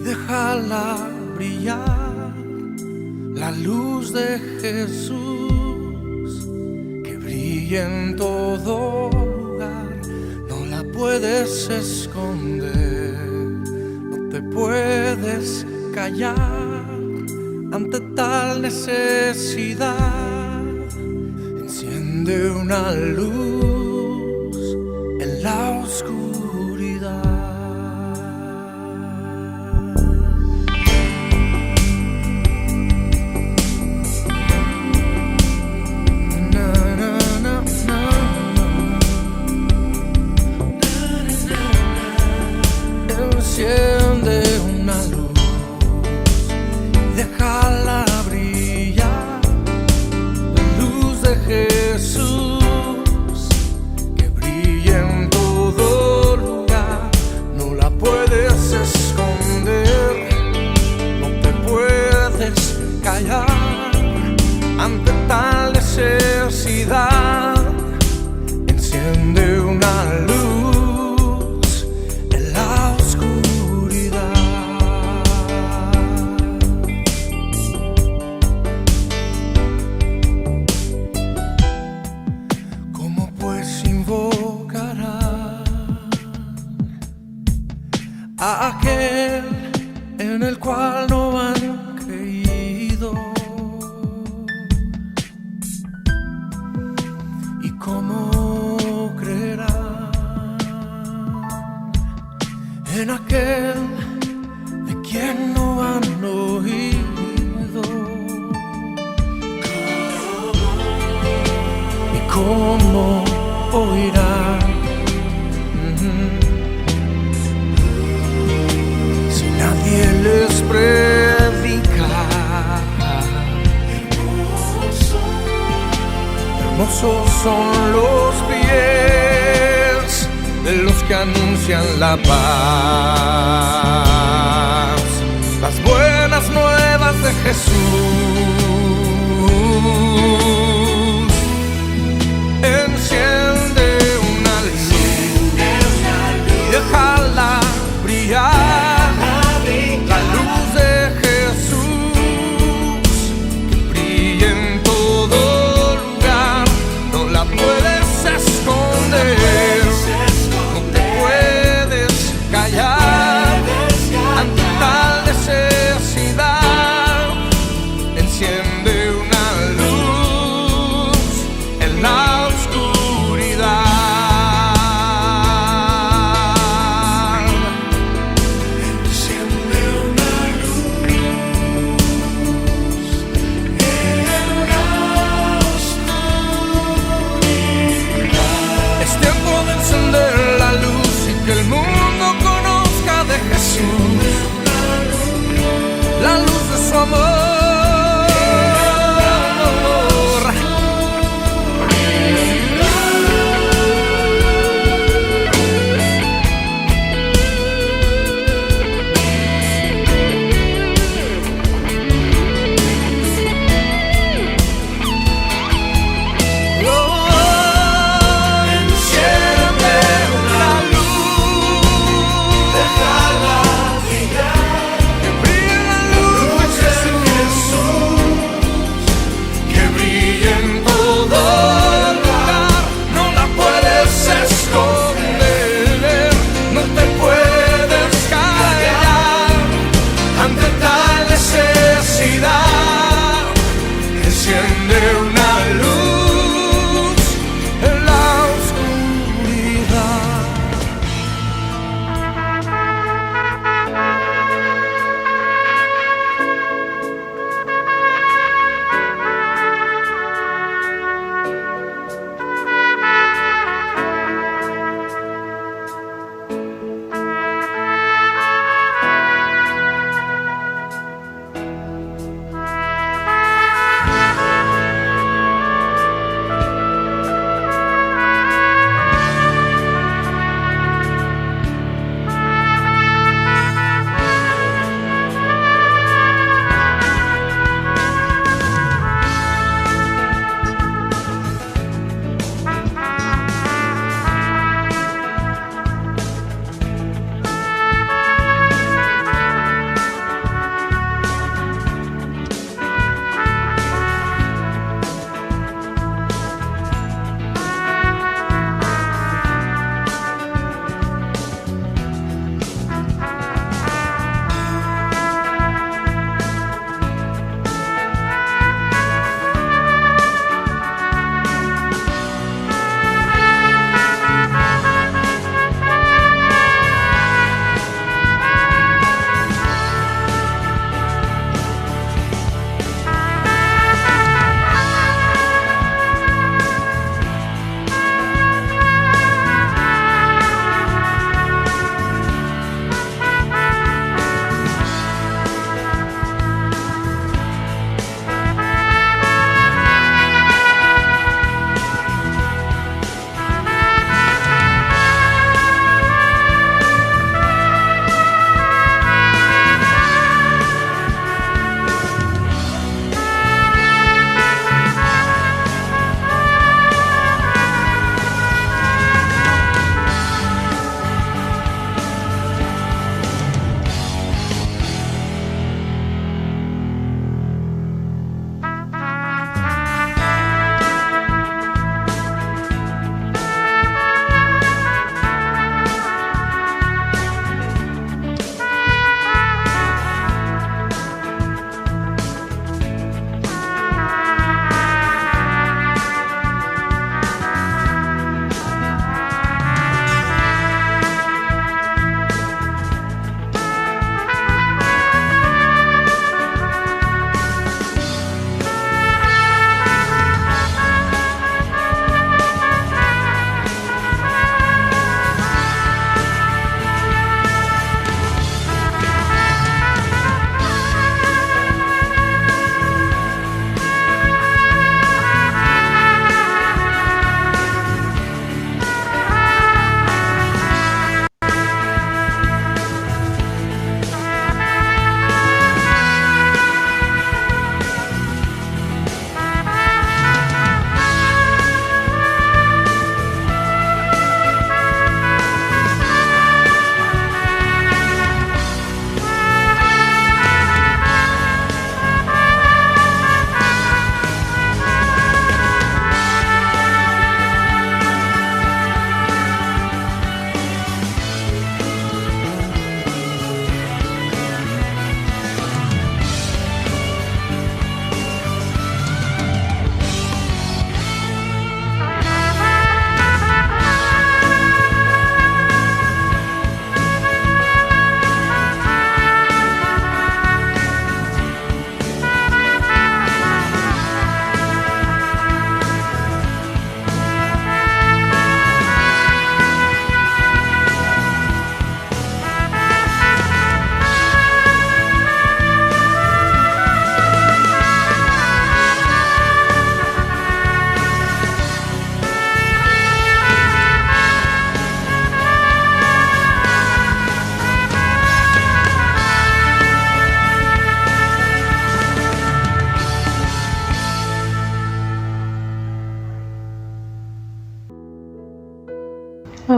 déjala brillar, la luz de Jesús, que brilla en todo lugar. No la puedes esconder, no te puedes callar ante tal necesidad. Enciende una luz en la oscuridad. Enciende una luz, déjala brillar, la luz de Jesús, que brilla en todo lugar. No la puedes esconder, no te puedes callar ante tal necesidad. Enciende una luz en la a aquel en el cual no han creído, y cómo creerán en aquel de quien no han oído, y cómo oirán si nadie les predica. Hermosos son los pies de los que anuncian la paz, las buenas nuevas de Jesús. Enciende una luz y déjala brillar, la luz de Jesús, que brilla en todo lugar. No la puedes esconder, no te puedes callar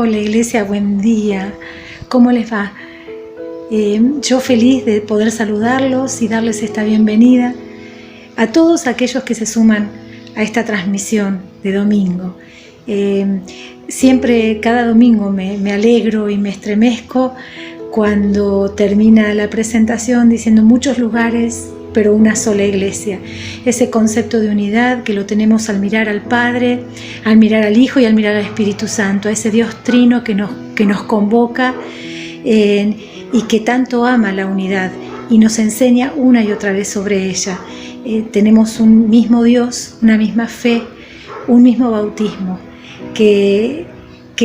Hola Iglesia, buen día. ¿Cómo les va? Yo feliz de poder saludarlos y darles esta bienvenida a todos aquellos que se suman a esta transmisión de domingo. Siempre, cada domingo me alegro y me estremezco cuando termina la presentación diciendo muchos lugares, pero una sola iglesia. Ese concepto de unidad que lo tenemos al mirar al Padre, al mirar al Hijo y al mirar al Espíritu Santo, a ese Dios trino que nos convoca y que tanto ama la unidad y nos enseña una y otra vez sobre ella. Tenemos un mismo Dios, una misma fe, un mismo bautismo que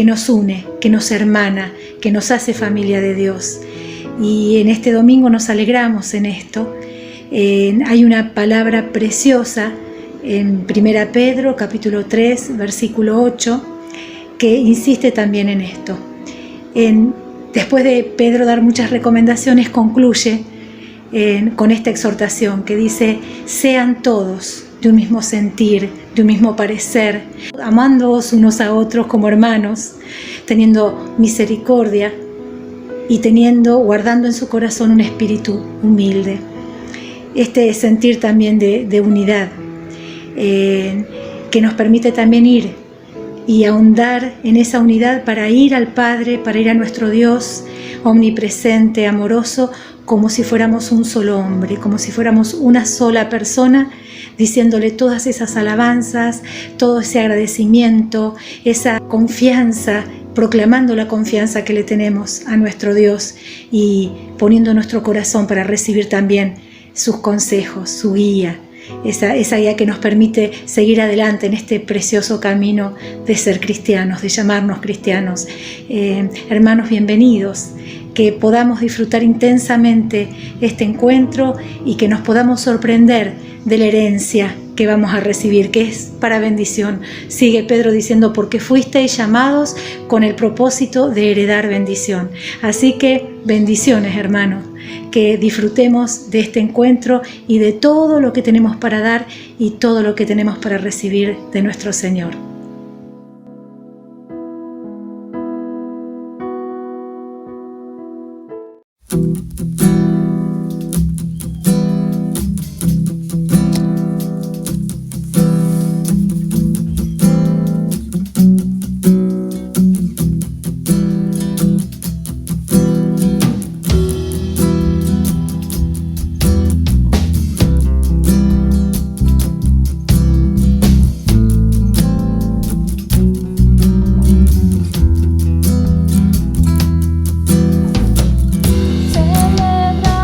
nos une, que nos hermana, que nos hace familia de Dios. Y en este domingo nos alegramos en esto. Hay una palabra preciosa en 1 Pedro capítulo 3 versículo 8 que insiste también en esto. Después de Pedro dar muchas recomendaciones, concluye con esta exhortación que dice: sean todos de un mismo sentir, de un mismo parecer, amándoos unos a otros como hermanos, teniendo misericordia y guardando en su corazón un espíritu humilde. Este sentir también de unidad que nos permite también ir y ahondar en esa unidad para ir al Padre, para ir a nuestro Dios omnipresente, amoroso, como si fuéramos un solo hombre, como si fuéramos una sola persona, diciéndole todas esas alabanzas, todo ese agradecimiento, esa confianza, proclamando la confianza que le tenemos a nuestro Dios y poniendo nuestro corazón para recibir también sus consejos, su guía, esa guía que nos permite seguir adelante en este precioso camino de ser cristianos, de llamarnos cristianos. Hermanos, bienvenidos, que podamos disfrutar intensamente este encuentro y que nos podamos sorprender de la herencia que vamos a recibir, que es para bendición. Sigue Pedro diciendo: porque fuisteis llamados con el propósito de heredar bendición. Así que bendiciones, hermanos, que disfrutemos de este encuentro y de todo lo que tenemos para dar y todo lo que tenemos para recibir de nuestro Señor. Celebra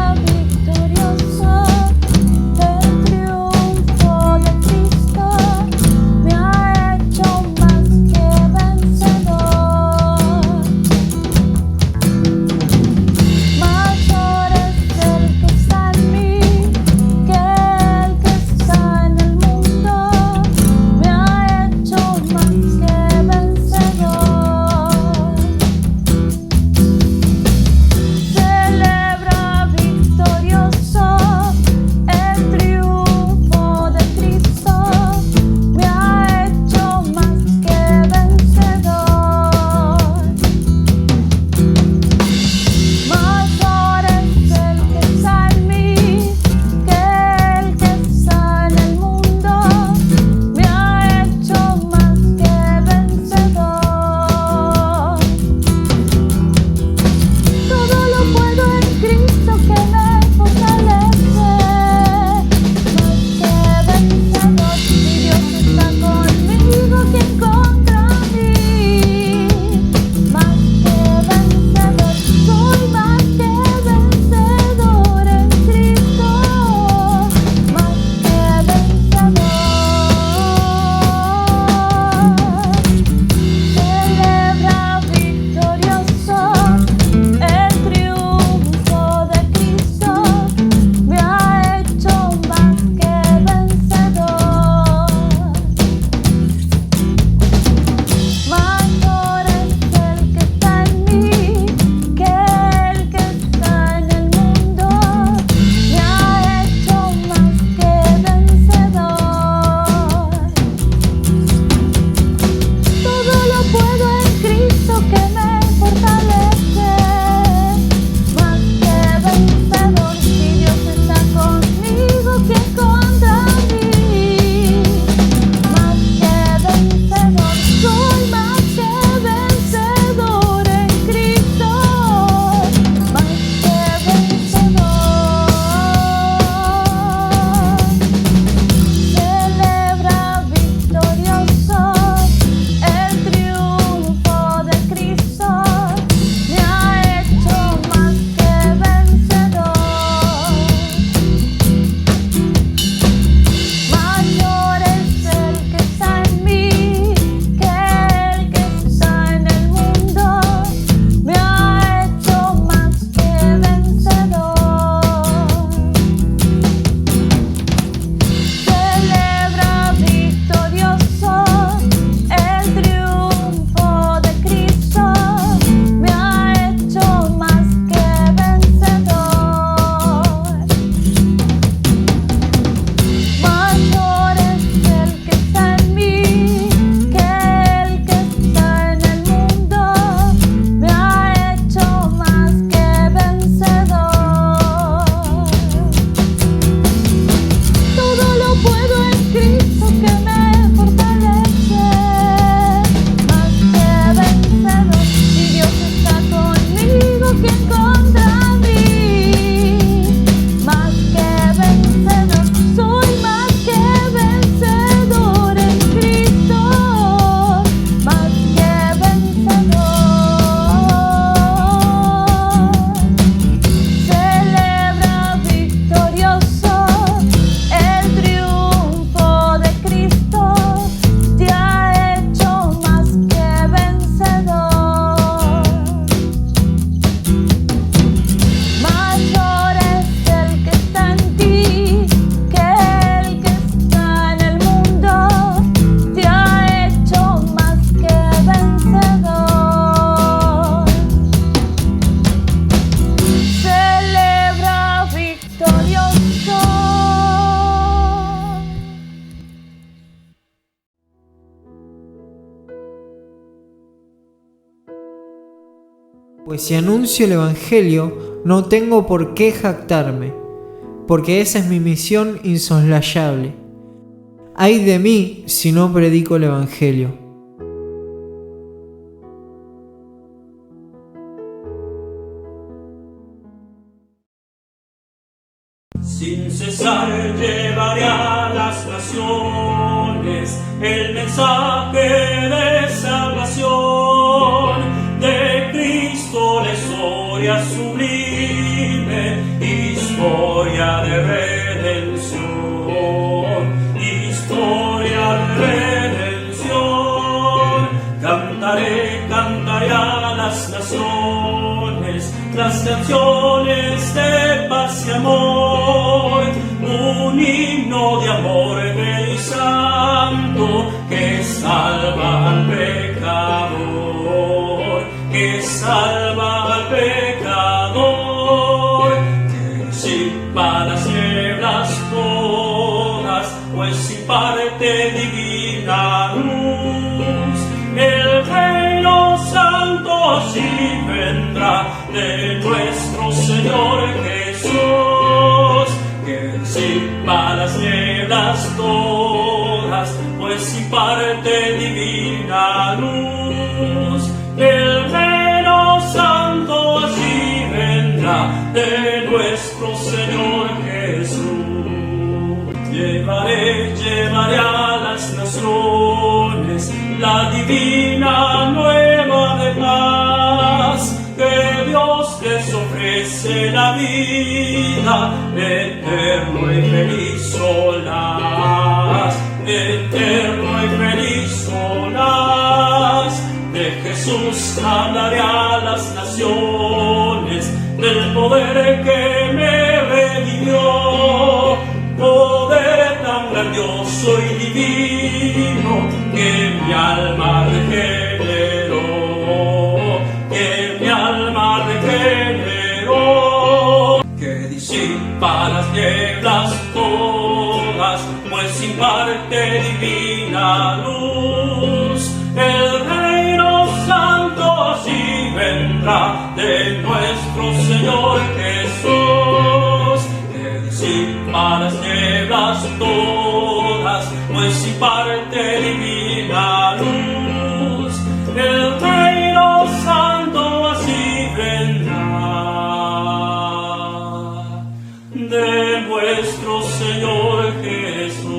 Pues si anuncio el Evangelio, no tengo por qué jactarme, porque esa es mi misión insoslayable. Ay de mí si no predico el Evangelio. Sin cesar llevaré a las naciones el mensaje de salvación de Cristo, la historia sublime, historia de redención, historia de redención. Cantaré, cantaré a las naciones las canciones de paz y amor, un himno de amor bello y santo que salva al pecador, que salva al pecador, que disipa las nieblas todas, pues sin parte divina luz, el reino santo así vendrá de nuestro Señor Jesús, que disipa las nieblas todas, pues sin parte divina luz, el reino santo así vendrá de nuestro Señor Jesús. Llevaré, llevaré a las naciones la divina nueva de paz, que Dios les ofrece la vida, eterno y feliz solaz, eterno y feliz solaz. De Jesús hablaré a las naciones, del poder que me redimió, poder tan grandioso y divino que mi alma regeneró, que mi alma regeneró, que disipa las nieblas todas, pues sin parte divina luz, el reino santo así vendrá de nuestro Señor Jesús, que disipa las nieblas todas, pues sin parte divina luz, el reino santo así vendrá de nuestro Señor Jesús.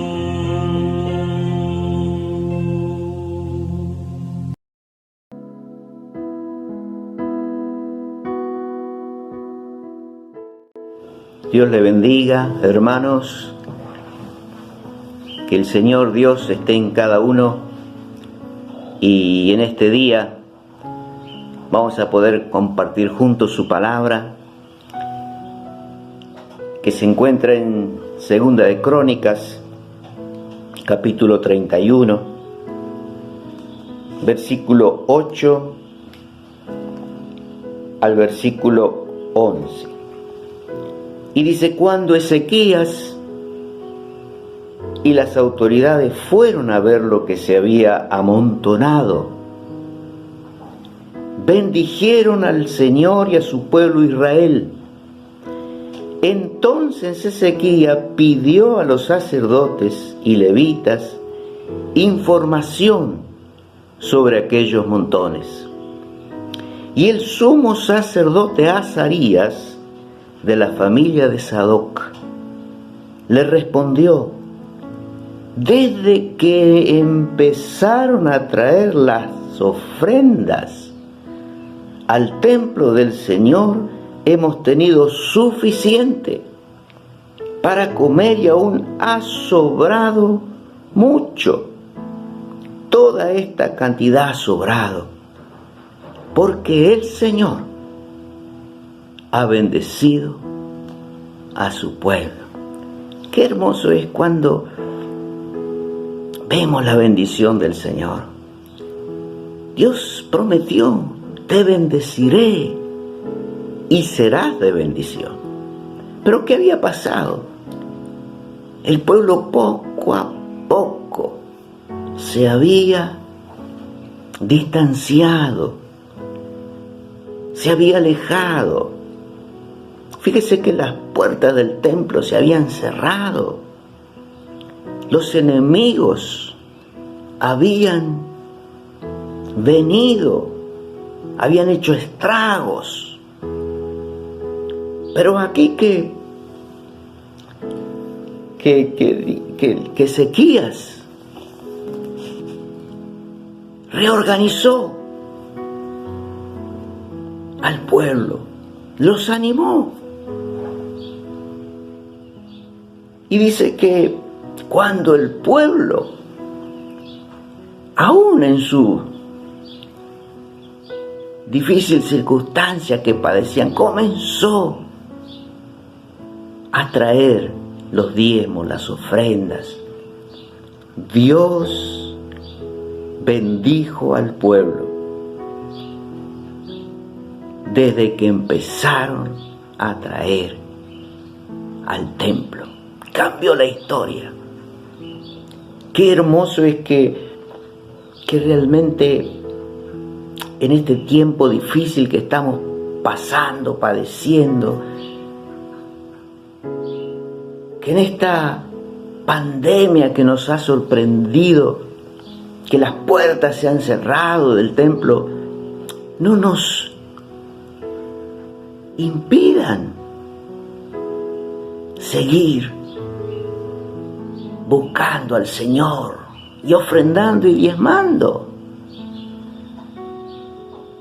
Dios le bendiga, hermanos, que el Señor Dios esté en cada uno y en este día vamos a poder compartir juntos su palabra que se encuentra en Segunda de Crónicas, capítulo 31, versículo 8 al versículo 11. Y dice: cuando Ezequías y las autoridades fueron a ver lo que se había amontonado, bendijeron al Señor y a su pueblo Israel. Entonces Ezequías pidió a los sacerdotes y levitas información sobre aquellos montones. Y el sumo sacerdote Azarías, de la familia de Sadoc, le respondió: desde que empezaron a traer las ofrendas al templo del Señor, hemos tenido suficiente para comer y aún ha sobrado mucho. Toda esta cantidad ha sobrado, porque el Señor ha bendecido a su pueblo. Qué hermoso es cuando vemos la bendición del Señor. Dios prometió: te bendeciré y serás de bendición. Pero ¿qué había pasado? El pueblo poco a poco se había distanciado, se había alejado. Fíjese que las puertas del templo se habían cerrado. Los enemigos habían venido, habían hecho estragos. Pero aquí que Ezequías reorganizó al pueblo, los animó. Y dice que cuando el pueblo, aún en su difícil circunstancia que padecían, comenzó a traer los diezmos, las ofrendas, Dios bendijo al pueblo desde que empezaron a traer al templo. Cambió la historia. Qué hermoso es que realmente en este tiempo difícil que estamos pasando, padeciendo, que en esta pandemia que nos ha sorprendido, que las puertas se han cerrado del templo, no nos impidan seguir buscando al Señor y ofrendando y diezmando,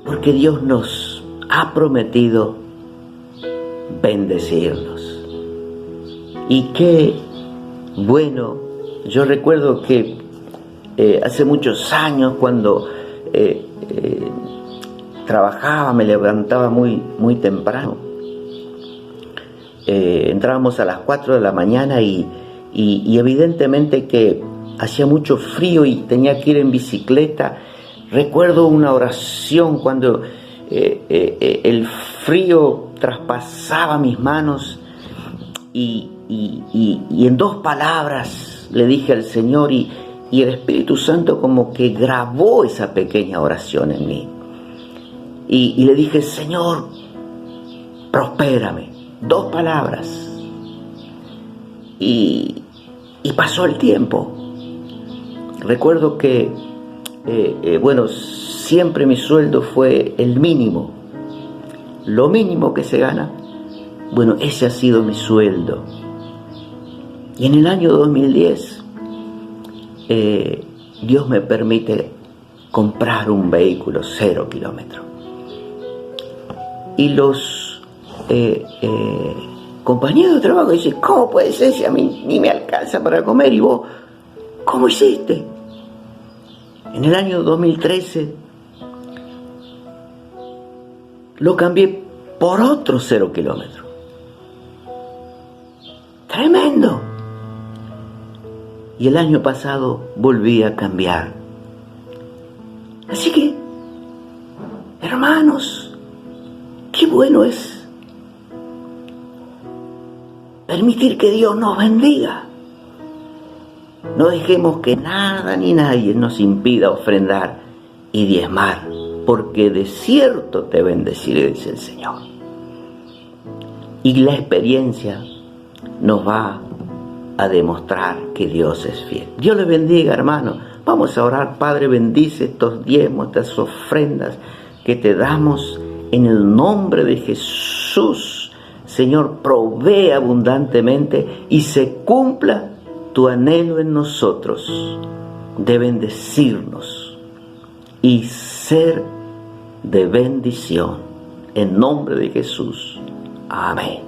porque Dios nos ha prometido bendecirnos. Y qué bueno, yo recuerdo que hace muchos años cuando trabajaba, me levantaba muy temprano, entrábamos a las 4 de la mañana y evidentemente que hacía mucho frío y tenía que ir en bicicleta. Recuerdo una oración cuando el frío traspasaba mis manos y en 2 palabras le dije al Señor y el Espíritu Santo como que grabó esa pequeña oración en mí. Y le dije, Señor, prospérame. 2 palabras. Y pasó el tiempo. Recuerdo que, siempre mi sueldo fue el mínimo. Lo mínimo que se gana, ese ha sido mi sueldo. Y en el año 2010, Dios me permite comprar un vehículo 0 kilómetros. Y los compañeros de trabajo dicen, ¿cómo puede ser si a mí ni me alcanza para comer? Y vos, ¿cómo hiciste? En el año 2013 lo cambié por otro 0 kilómetros. Tremendo. Y el año pasado volví a cambiar. Así que, hermanos, qué bueno es permitir que Dios nos bendiga. No dejemos que nada ni nadie nos impida ofrendar y diezmar, porque de cierto te bendeciré, dice el Señor. Y la experiencia nos va a demostrar que Dios es fiel. Dios les bendiga, hermano. Vamos a orar. Padre, bendice estos diezmos, estas ofrendas que te damos en el nombre de Jesús. Señor, provee abundantemente y se cumpla tu anhelo en nosotros de bendecirnos y ser de bendición. En nombre de Jesús. Amén.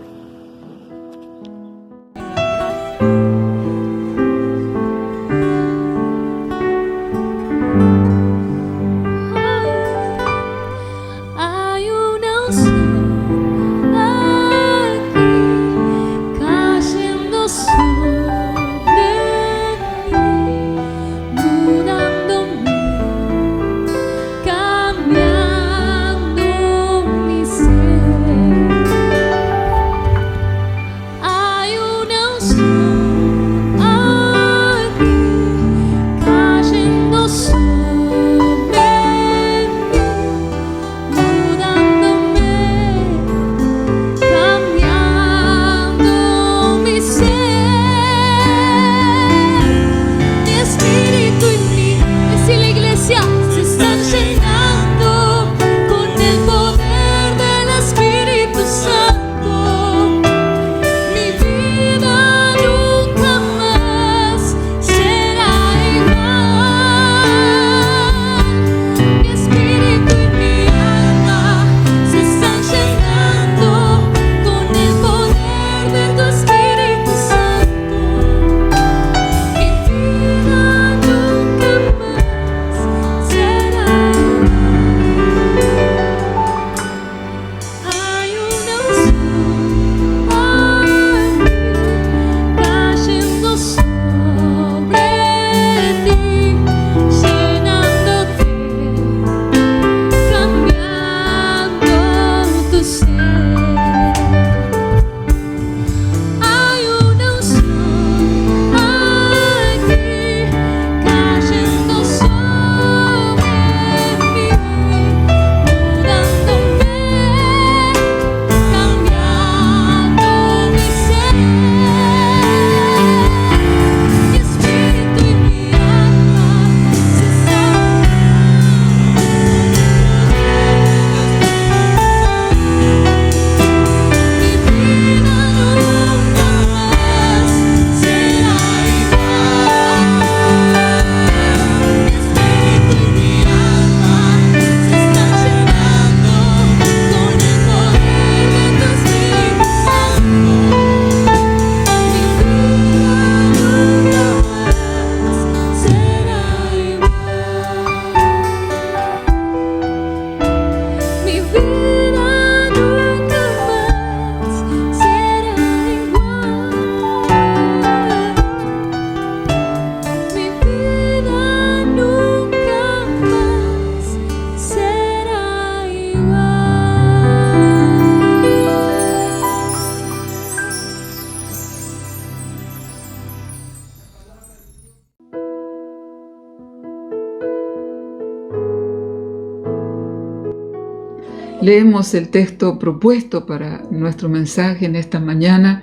Leemos el texto propuesto para nuestro mensaje en esta mañana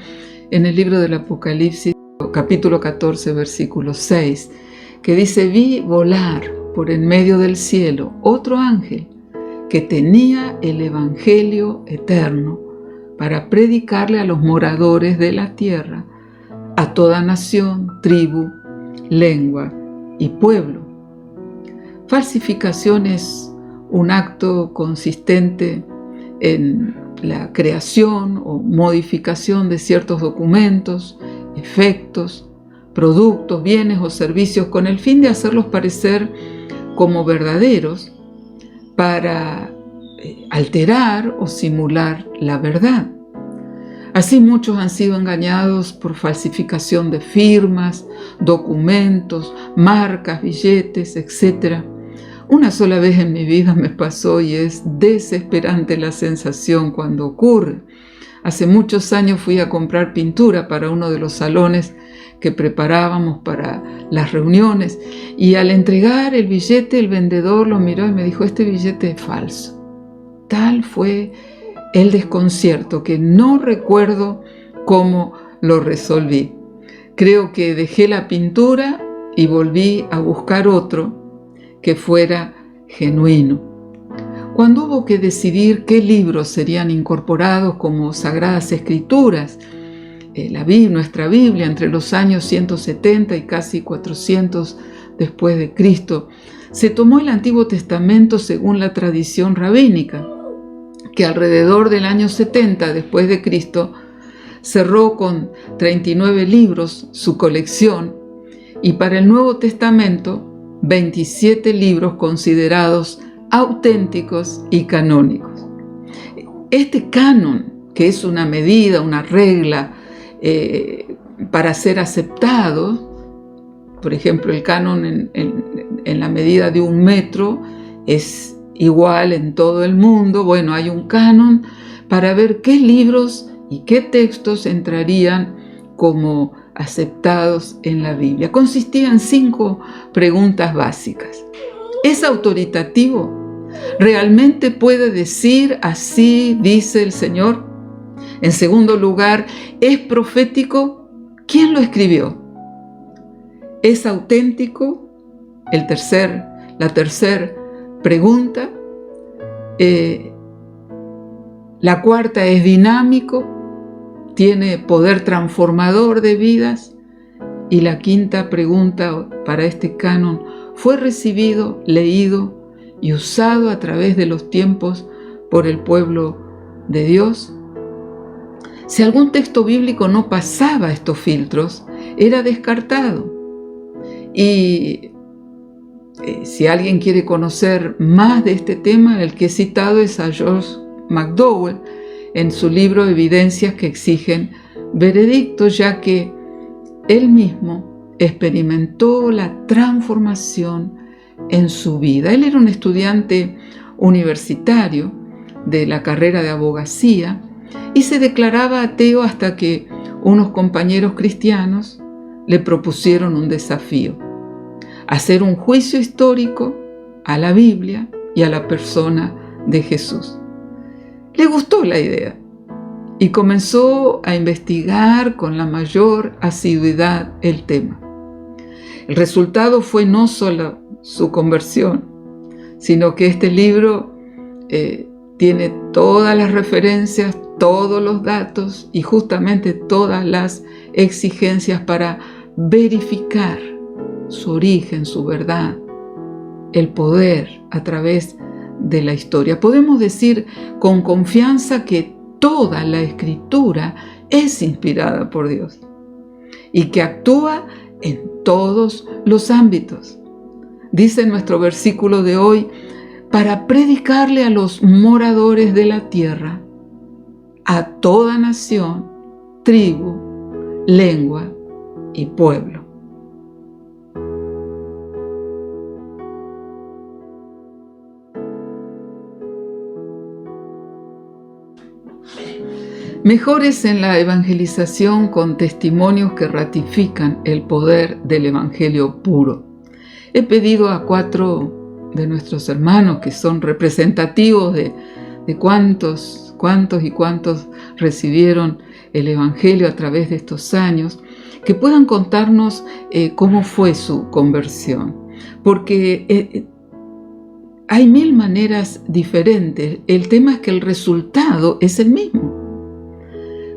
en el libro del Apocalipsis, capítulo 14, versículo 6, que dice: vi volar por en medio del cielo otro ángel que tenía el evangelio eterno para predicarle a los moradores de la tierra, a toda nación, tribu, lengua y pueblo. Falsificación es un acto consistente en la creación o modificación de ciertos documentos, efectos, productos, bienes o servicios con el fin de hacerlos parecer como verdaderos para alterar o simular la verdad. Así muchos han sido engañados por falsificación de firmas, documentos, marcas, billetes, etc. Una sola vez en mi vida me pasó y es desesperante la sensación cuando ocurre. Hace muchos años fui a comprar pintura para uno de los salones que preparábamos para las reuniones y al entregar el billete el vendedor lo miró y me dijo: este billete es falso. Tal fue el desconcierto que no recuerdo cómo lo resolví. Creo que dejé la pintura y volví a buscar otro que fuera genuino. Cuando hubo que decidir qué libros serían incorporados como Sagradas Escrituras, nuestra Biblia, entre los años 170 y casi 400 después de Cristo, se tomó el Antiguo Testamento según la tradición rabínica, que alrededor del año 70 después de Cristo cerró con 39 libros su colección, y para el Nuevo Testamento 27 libros considerados auténticos y canónicos. Este canon, que es una medida, una regla para ser aceptado, por ejemplo, el canon en la medida de 1 metro es igual en todo el mundo. Bueno, hay un canon para ver qué libros y qué textos entrarían como aceptados en la Biblia. Consistía en 5 preguntas básicas. ¿Es autoritativo? ¿Realmente puede decir así dice el Señor? En segundo lugar, ¿es profético? ¿Quién lo escribió? ¿Es auténtico? La tercera pregunta. La cuarta, ¿es dinámico? ¿Tiene poder transformador de vidas? Y la quinta pregunta para este canon: ¿fue recibido, leído y usado a través de los tiempos por el pueblo de Dios? Si algún texto bíblico no pasaba estos filtros, era descartado. Y si alguien quiere conocer más de este tema, el que he citado es a George McDowell en su libro Evidencias que exigen veredicto, ya que él mismo experimentó la transformación en su vida. Él era un estudiante universitario de la carrera de abogacía y se declaraba ateo hasta que unos compañeros cristianos le propusieron un desafío: hacer un juicio histórico a la Biblia y a la persona de Jesús. Le gustó la idea y comenzó a investigar con la mayor asiduidad el tema. El resultado fue no solo su conversión, sino que este libro tiene todas las referencias, todos los datos y justamente todas las exigencias para verificar su origen, su verdad, el poder a través de la historia. Podemos decir con confianza que toda la Escritura es inspirada por Dios y que actúa en todos los ámbitos. Dice en nuestro versículo de hoy: para predicarle a los moradores de la tierra, a toda nación, tribu, lengua y pueblo. Mejores en la evangelización con testimonios que ratifican el poder del evangelio puro. He pedido a 4 de nuestros hermanos que son representativos de de cuántos y cuántos recibieron el Evangelio a través de estos años, que puedan contarnos cómo fue su conversión, porque hay 1000 maneras diferentes. El tema es que el resultado es el mismo,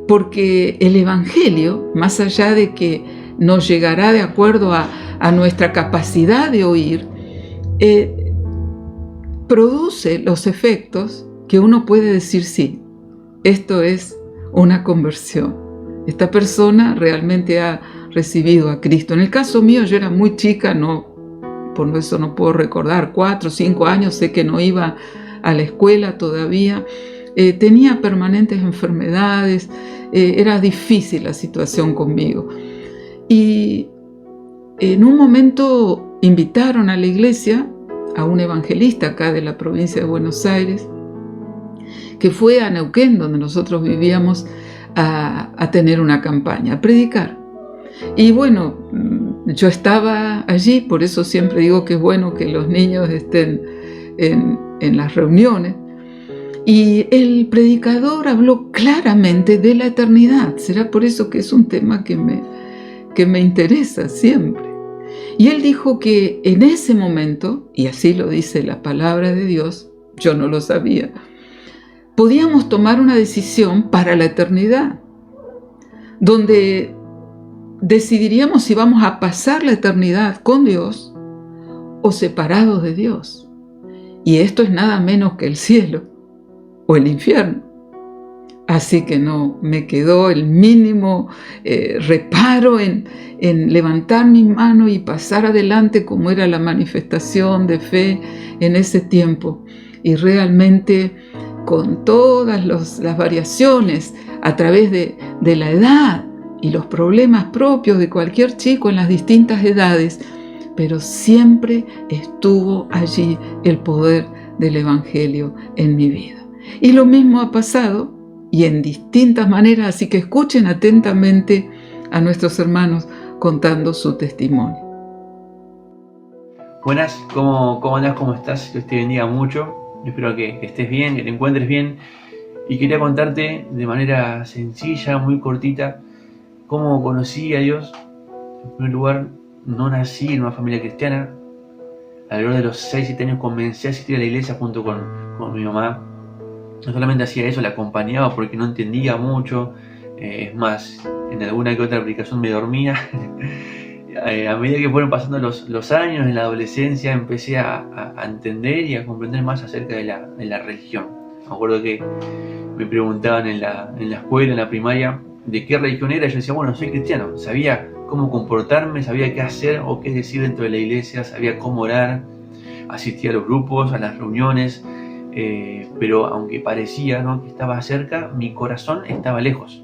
porque el Evangelio, más allá de que nos llegará de acuerdo a nuestra capacidad de oír, produce los efectos que uno puede decir: sí, esto es una conversión. Esta persona realmente ha recibido a Cristo. En el caso mío, yo era muy chica, por eso no puedo recordar, 4 o 5 años, sé que no iba a la escuela todavía, tenía permanentes enfermedades, era difícil la situación conmigo. Y en un momento invitaron a la iglesia a un evangelista acá de la provincia de Buenos Aires, que fue a Neuquén, donde nosotros vivíamos, a tener una campaña, a predicar. Y bueno, yo estaba allí, por eso siempre digo que es bueno que los niños estén en las reuniones. Y el predicador habló claramente de la eternidad. Será por eso que es un tema que me interesa siempre. Y él dijo que en ese momento, y así lo dice la palabra de Dios, yo no lo sabía, podíamos tomar una decisión para la eternidad, donde decidiríamos si vamos a pasar la eternidad con Dios o separados de Dios. Y esto es nada menos que el cielo o el infierno. Así que no me quedó el mínimo reparo en levantar mi mano y pasar adelante, como era la manifestación de fe en ese tiempo. Y realmente, con todas las variaciones a través de la edad y los problemas propios de cualquier chico en las distintas edades, pero siempre estuvo allí el poder del Evangelio en mi vida. Y lo mismo ha pasado, y en distintas maneras, así que escuchen atentamente a nuestros hermanos contando su testimonio. Buenas, ¿cómo andás? ¿Cómo estás? Dios te bendiga mucho. Espero que estés bien, que te encuentres bien. Y quería contarte de manera sencilla, muy cortita, cómo conocí a Dios. En primer lugar, no nací en una familia cristiana. Alrededor de los 6-7 años comencé a asistir a la iglesia junto con mi mamá. No solamente hacía eso, la acompañaba porque no entendía mucho. Es más, en alguna que otra aplicación me dormía. A medida que fueron pasando los años, en la adolescencia, empecé a entender y a comprender más acerca de la religión. Me acuerdo que me preguntaban en la escuela, en la primaria, de qué religión era. Yo decía, bueno, soy cristiano. Sabía cómo comportarme, sabía qué hacer o qué decir dentro de la iglesia, sabía cómo orar, asistía a los grupos, a las reuniones. Pero aunque parecía, ¿no?, que estaba cerca, mi corazón estaba lejos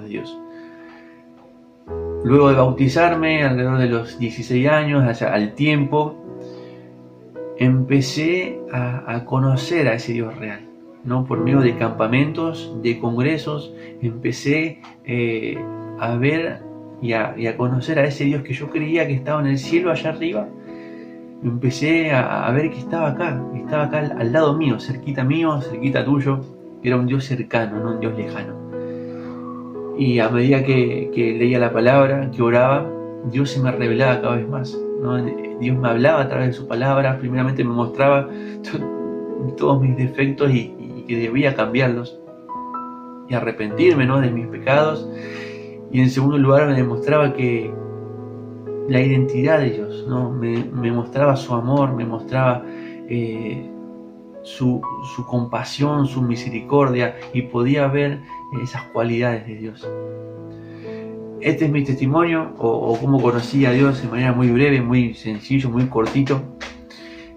de Dios. Luego de bautizarme, alrededor de los 16 años, al tiempo, empecé a conocer a ese Dios real, ¿no? Por medio de campamentos, de congresos, empecé a ver y a conocer a ese Dios que yo creía que estaba en el cielo allá arriba. Empecé a ver que estaba acá al lado mío, cerquita tuyo. Era un Dios cercano, no un Dios lejano. Y a medida que leía la palabra, que oraba, Dios se me revelaba cada vez más, ¿no? Dios me hablaba a través de su palabra. Primeramente me mostraba todos mis defectos y que debía cambiarlos y arrepentirme, ¿no?, de mis pecados. Y en segundo lugar me demostraba que la identidad de Dios, ¿no? Me mostraba su amor, me mostraba su compasión, su misericordia, y podía ver esas cualidades de Dios. Este es mi testimonio, o cómo conocí a Dios, de manera muy breve, muy sencillo, muy cortito.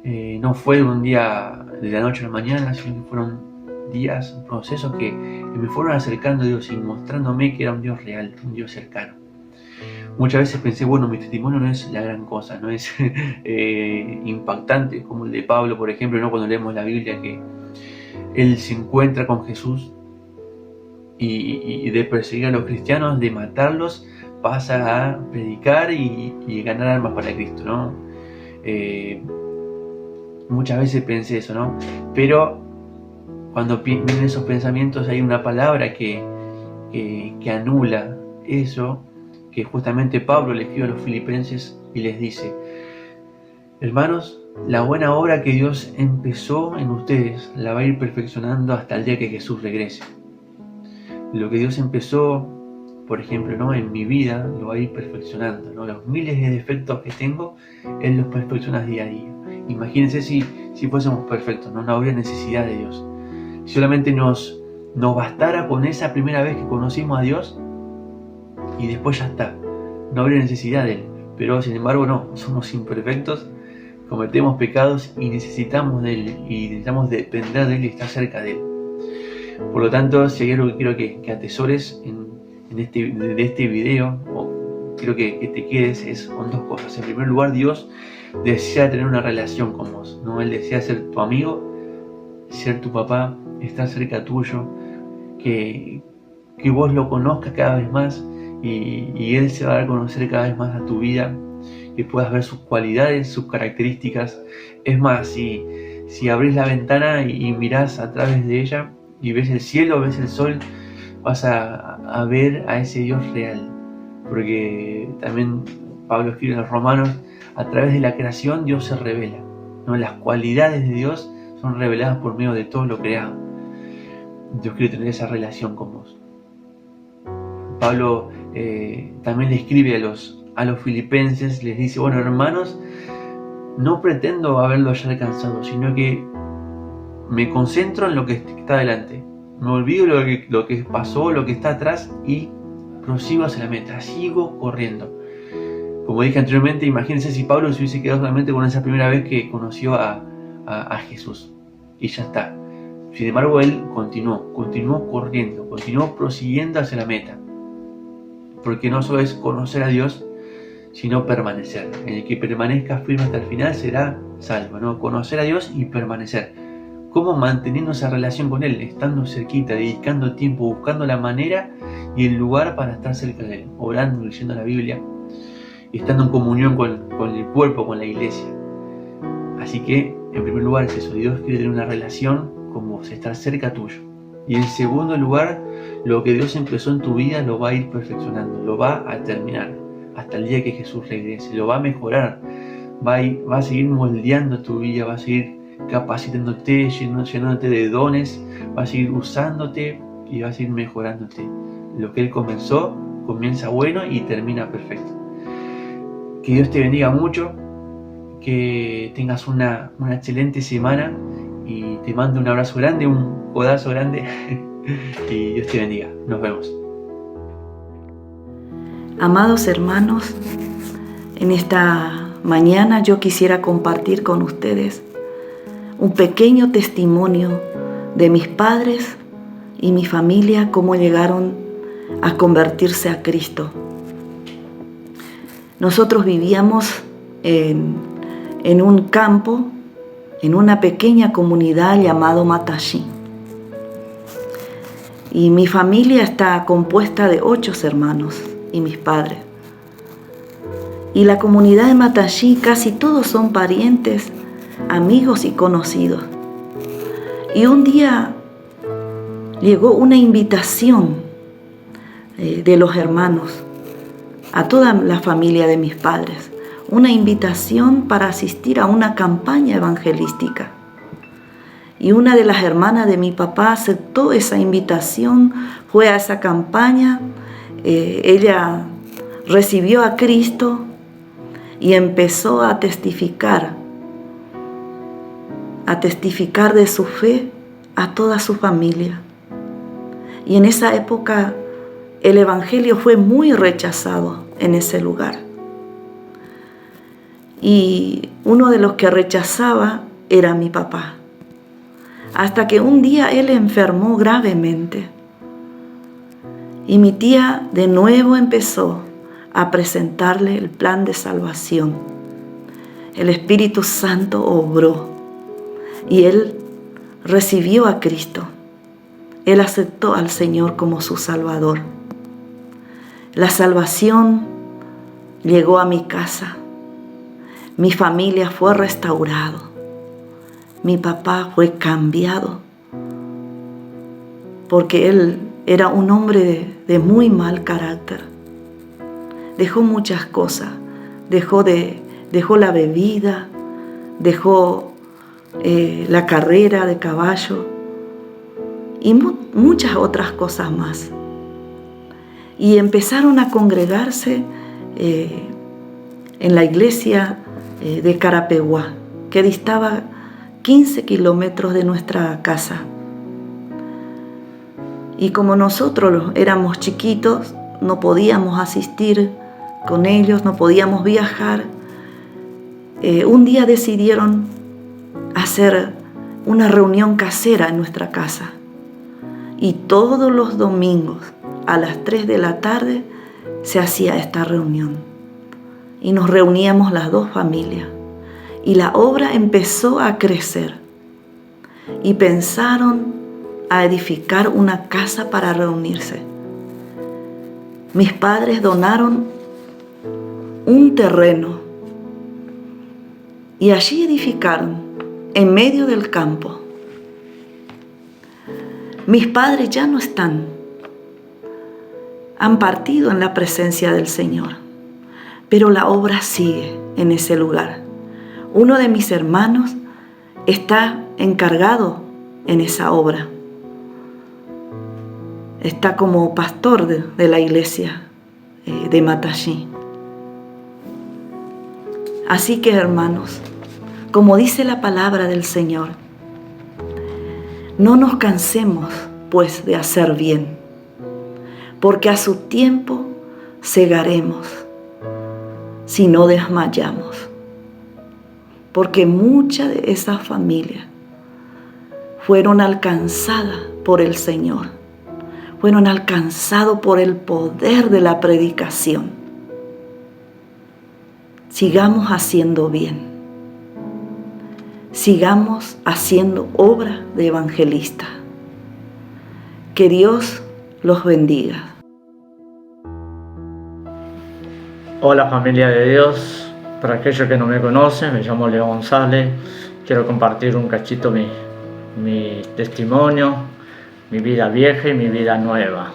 No fue de un día, de la noche a la mañana, sino que fueron días, procesos que me fueron acercando a Dios y mostrándome que era un Dios real, un Dios cercano. Muchas veces pensé, bueno, mi testimonio no es la gran cosa, no es impactante como el de Pablo, por ejemplo, ¿no?, cuando leemos la Biblia, que él se encuentra con Jesús y de perseguir a los cristianos, de matarlos, pasa a predicar y ganar almas para Cristo, ¿no? Muchas veces pensé eso, ¿no? Pero cuando vienen esos pensamientos hay una palabra que anula eso, que justamente Pablo le escribe a los filipenses y les dice: hermanos, la buena obra que Dios empezó en ustedes la va a ir perfeccionando hasta el día que Jesús regrese. Lo que Dios empezó, por ejemplo, ¿no?, en mi vida, lo va a ir perfeccionando, ¿no? Los miles de defectos que tengo, Él los perfecciona día a día. Imagínense si fuésemos perfectos, ¿no? No habría necesidad de Dios. Si solamente nos bastara con esa primera vez que conocimos a Dios y después ya está, no habría necesidad de Él. Pero sin embargo no, somos imperfectos, cometemos pecados y necesitamos de Él, y necesitamos depender de Él y estar cerca de Él. Por lo tanto, si hay algo que quiero que atesores de este video, o quiero que te quedes, son dos cosas. En primer lugar, Dios desea tener una relación con vos, ¿no? Él desea ser tu amigo, ser tu papá, estar cerca tuyo, que vos lo conozcas cada vez más y Él se va a dar a conocer cada vez más a tu vida, que puedas ver sus cualidades, sus características. Es más, si abrís la ventana y mirás a través de ella y ves el cielo, ves el sol, vas a ver a ese Dios real. Porque también Pablo escribe en los Romanos: a través de la creación Dios se revela, ¿no? Las cualidades de Dios son reveladas por medio de todo lo creado. Dios quiere tener esa relación con vos. Pablo también le escribe a los filipenses, les dice: bueno, hermanos, no pretendo haberlo ya alcanzado, sino que me concentro en lo que está delante. Me olvido lo que pasó, lo que está atrás, y prosigo hacia la meta, sigo corriendo. Como dije anteriormente, imagínense si Pablo se hubiese quedado solamente con esa primera vez que conoció a Jesús y ya está. Sin embargo, él continuó corriendo, continuó prosiguiendo hacia la meta. Porque no solo es conocer a Dios, sino permanecer. El que permanezca firme hasta el final será salvo, ¿no? Conocer a Dios y permanecer. ¿Cómo? Manteniendo esa relación con Él, estando cerquita, dedicando tiempo, buscando la manera y el lugar para estar cerca de Él, orando, leyendo la Biblia, y estando en comunión con el cuerpo, con la iglesia. Así que, en primer lugar, es eso: Dios quiere tener una relación con vos, estar cerca tuyo. Y en segundo lugar, lo que Dios empezó en tu vida lo va a ir perfeccionando, lo va a terminar hasta el día que Jesús regrese, lo va a mejorar, va a seguir moldeando tu vida, va a seguir capacitándote, llenándote de dones, va a seguir usándote y va a seguir mejorándote. Lo que Él comenzó, comienza bueno y termina perfecto. Que Dios te bendiga mucho, que tengas una excelente semana, y te mando un abrazo grande, un codazo grande y Dios te bendiga. Nos vemos. Amados hermanos, en esta mañana yo quisiera compartir con ustedes un pequeño testimonio de mis padres y mi familia, cómo llegaron a convertirse a Cristo. Nosotros vivíamos en un campo, en una pequeña comunidad llamado Matashi. Y mi familia está compuesta de 8 hermanos y mis padres. Y la comunidad de Matashi casi todos son parientes, amigos y conocidos. Y un día llegó una invitación de los hermanos a toda la familia de mis padres. Una invitación para asistir a una campaña evangelística. Y una de las hermanas de mi papá aceptó esa invitación, fue a esa campaña, ella recibió a Cristo y empezó a testificar de su fe a toda su familia. Y en esa época el evangelio fue muy rechazado en ese lugar. Y uno de los que rechazaba era mi papá. Hasta que un día él enfermó gravemente. Y mi tía de nuevo empezó a presentarle el plan de salvación. El Espíritu Santo obró y él recibió a Cristo. Él aceptó al Señor como su Salvador. La salvación llegó a mi casa. Mi familia fue restaurado. Mi papá fue cambiado porque él era un hombre de muy mal carácter. Dejó muchas cosas, dejó la bebida, dejó la carrera de caballo y muchas otras cosas más. Y empezaron a congregarse en la iglesia de Carapeguá, que distaba 15 kilómetros de nuestra casa. Y como nosotros éramos chiquitos, no podíamos asistir con ellos, no podíamos viajar, un día decidieron hacer una reunión casera en nuestra casa. Y todos los domingos a las 3 de la tarde se hacía esta reunión. Y nos reuníamos las dos familias. Y la obra empezó a crecer. Y pensaron a edificar una casa para reunirse. Mis padres donaron un terreno y allí edificaron en medio del campo. Mis padres ya no están, han partido en la presencia del Señor, pero la obra sigue en ese lugar. Uno de mis hermanos está encargado en esa obra. Está como pastor de la iglesia de Matallí. Así que, hermanos, como dice la palabra del Señor, no nos cansemos, pues, de hacer bien, porque a su tiempo segaremos, si no desmayamos. Porque muchas de esas familias fueron alcanzadas por el Señor, fueron alcanzados por el poder de la predicación. Sigamos haciendo bien. Sigamos haciendo obra de evangelista. Que Dios los bendiga. Hola familia de Dios, para aquellos que no me conocen, me llamo Leo González. Quiero compartir un cachito mi testimonio, mi vida vieja y mi vida nueva.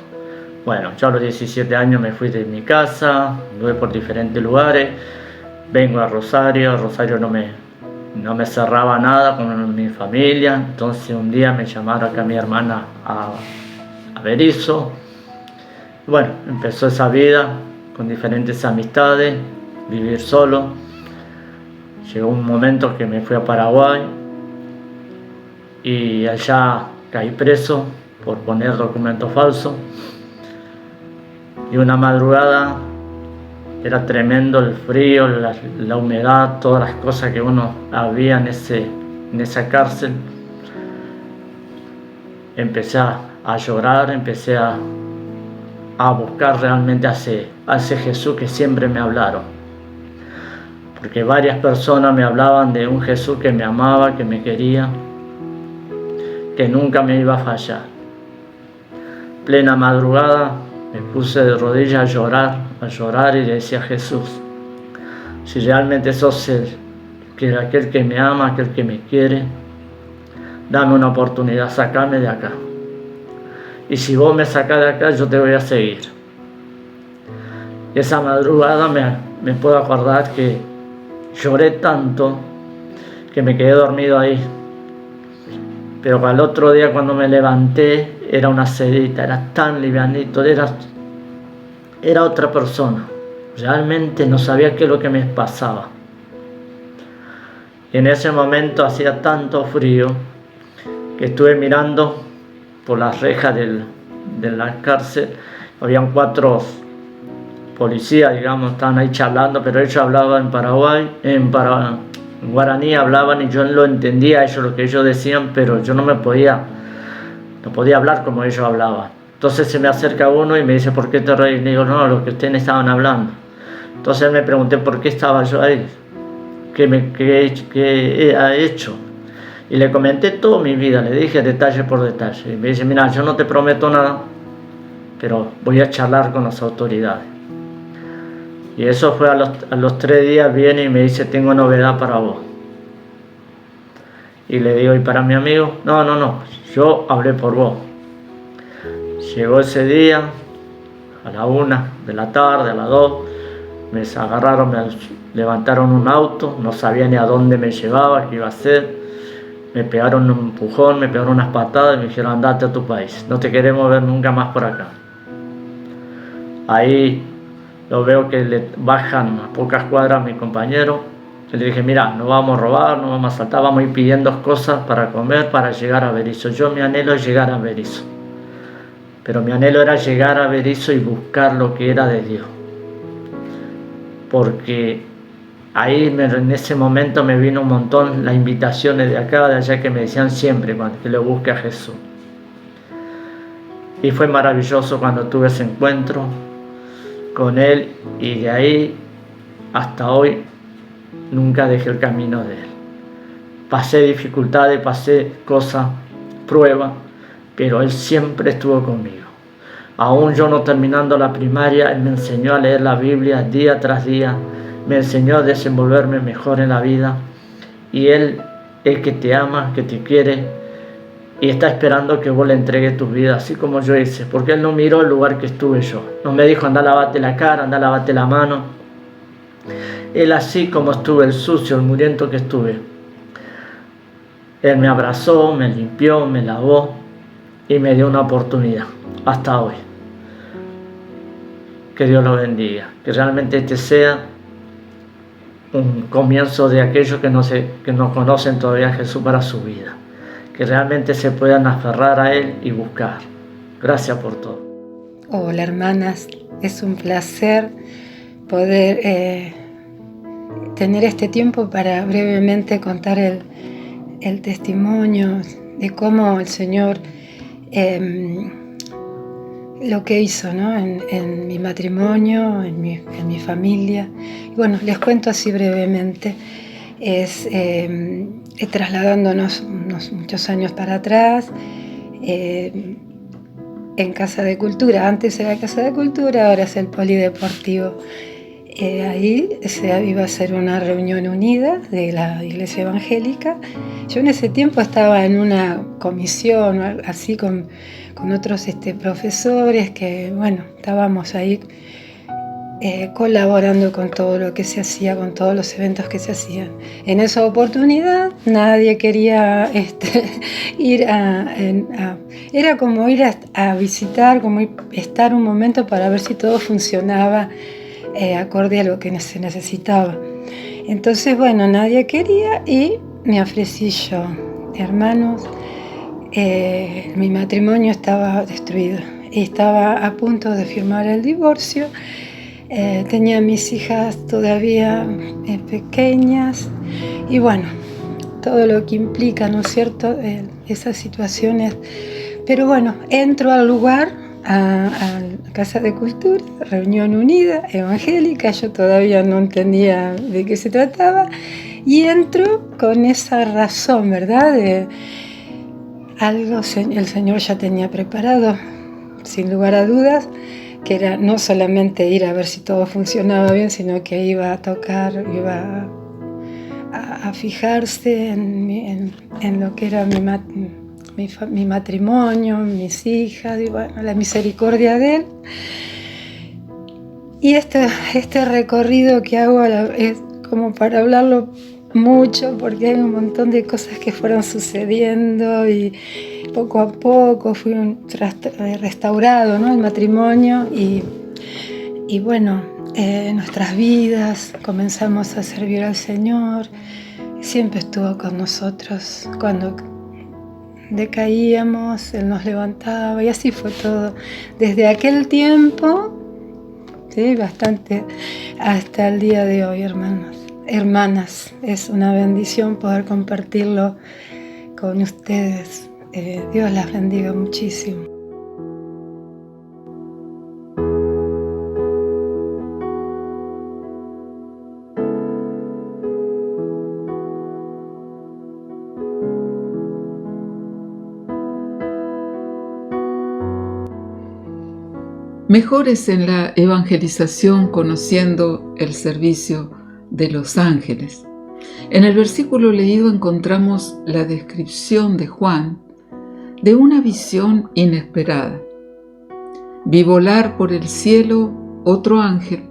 Bueno, yo a los 17 años me fui de mi casa, anduve por diferentes lugares, vengo a Rosario no me cerraba nada con mi familia, entonces un día me llamaron acá mi hermana a Berisso. Bueno, empezó esa vida con diferentes amistades, vivir solo. Llegó un momento que me fui a Paraguay y allá caí preso por poner documentos falsos. Y una madrugada, era tremendo el frío, la humedad, todas las cosas que uno había en esa cárcel. Empecé a llorar, empecé a buscar realmente a ese Jesús que siempre me hablaron. Porque varias personas me hablaban de un Jesús que me amaba, que me quería, que nunca me iba a fallar. Plena madrugada me puse de rodillas a llorar y le decía: Jesús, si realmente sos aquel que me ama, aquel que me quiere, dame una oportunidad, sacame de acá. Y si vos me sacás de acá, yo te voy a seguir. Y esa madrugada me puedo acordar que lloré tanto que me quedé dormido ahí. Pero al otro día cuando me levanté, era una sedita, era tan livianito, era otra persona. Realmente no sabía qué es lo que me pasaba. Y en ese momento hacía tanto frío que estuve mirando por las rejas de la cárcel. Habían 4 policías, digamos, estaban ahí charlando, pero ellos hablaban en Paraguay, en guaraní hablaban y yo no lo entendía ellos lo que ellos decían, pero yo no podía hablar como ellos hablaban. Entonces se me acerca uno y me dice: ¿por qué te reís? Le digo: no, lo que ustedes estaban hablando. Entonces me pregunté por qué estaba yo ahí, qué ha hecho. Y le comenté toda mi vida, le dije detalle por detalle. Y me dice: mira, yo no te prometo nada, pero voy a charlar con las autoridades. Y eso fue a los 3 días, viene y me dice: tengo novedad para vos. Y le digo: ¿y para mi amigo? No, yo hablé por vos. Llegó ese día, a la 1 de la tarde, a las 2, me agarraron, me levantaron un auto, no sabía ni a dónde me llevaba, qué iba a hacer. Me pegaron un empujón, me pegaron unas patadas y me dijeron: andate a tu país, no te queremos ver nunca más por acá. Ahí lo veo que le bajan a pocas cuadras a mi compañero. Yo le dije: mira, no vamos a robar, no vamos a asaltar, vamos a ir pidiendo cosas para comer, para llegar a Berisso. Mi anhelo es llegar a Berisso. Pero mi anhelo era llegar a Berisso y buscar lo que era de Dios. Porque ahí en ese momento me vino un montón las invitaciones de acá, de allá, que me decían siempre que lo busque a Jesús. Y fue maravilloso cuando tuve ese encuentro con Él, y de ahí hasta hoy nunca dejé el camino de Él. Pasé dificultades, pasé cosas, pruebas, pero Él siempre estuvo conmigo. Aún yo no terminando la primaria, Él me enseñó a leer la Biblia día tras día, me enseñó a desenvolverme mejor en la vida, y Él es que te ama, que te quiere, y está esperando que vos le entregues tu vida, así como yo hice, porque Él no miró el lugar que estuve yo, no me dijo: anda, lavate la cara, anda, lavate la mano. Él, así como estuve, el sucio, el muriento que estuve, Él me abrazó, me limpió, me lavó y me dio una oportunidad hasta hoy. Que Dios lo bendiga, que realmente este sea un comienzo de aquellos que no conocen todavía a Jesús para su vida, que realmente se puedan aferrar a Él y buscar. Gracias por todo. Hola hermanas, es un placer poder tener este tiempo para brevemente contar el testimonio de cómo el Señor lo que hizo, ¿no? en mi matrimonio, en mi familia. Y bueno, les cuento así brevemente. Es trasladándonos muchos años para atrás, en Casa de Cultura. Antes era Casa de Cultura, ahora es el Polideportivo. Ahí se iba a hacer una reunión unida de la Iglesia Evangélica. Yo en ese tiempo estaba en una comisión así con otros profesores que, bueno, estábamos ahí colaborando con todo lo que se hacía, con todos los eventos que se hacían. En esa oportunidad nadie quería ir era como ir a visitar, como estar un momento para ver si todo funcionaba acorde a lo que se necesitaba. Entonces, bueno, nadie quería y me ofrecí yo. Hermanos, mi matrimonio estaba destruido y estaba a punto de firmar el divorcio. Tenía mis hijas todavía pequeñas y bueno, todo lo que implica, ¿no es cierto?, esas situaciones. Pero bueno, entro al lugar, a Casa de Cultura, reunión unida, evangélica. Yo todavía no entendía de qué se trataba y entro con esa razón, ¿verdad?, de algo el Señor ya tenía preparado, sin lugar a dudas, que era no solamente ir a ver si todo funcionaba bien, sino que iba a tocar, iba a fijarse en lo que era mi matrimonio, mis hijas, y bueno, la misericordia de Él. Y este recorrido que hago es como para hablarlo mucho, porque hay un montón de cosas que fueron sucediendo y poco a poco fui restaurado, ¿no?, el matrimonio y bueno, nuestras vidas, comenzamos a servir al Señor. Siempre estuvo con nosotros. Cuando decaíamos, Él nos levantaba y así fue todo. Desde aquel tiempo, ¿sí?, bastante, hasta el día de hoy, hermanas. Es una bendición poder compartirlo con ustedes. Dios las bendiga muchísimo. Mejores en la evangelización conociendo el servicio de los ángeles. En el versículo leído encontramos la descripción de Juan de una visión inesperada. vi volar por el cielo otro ángel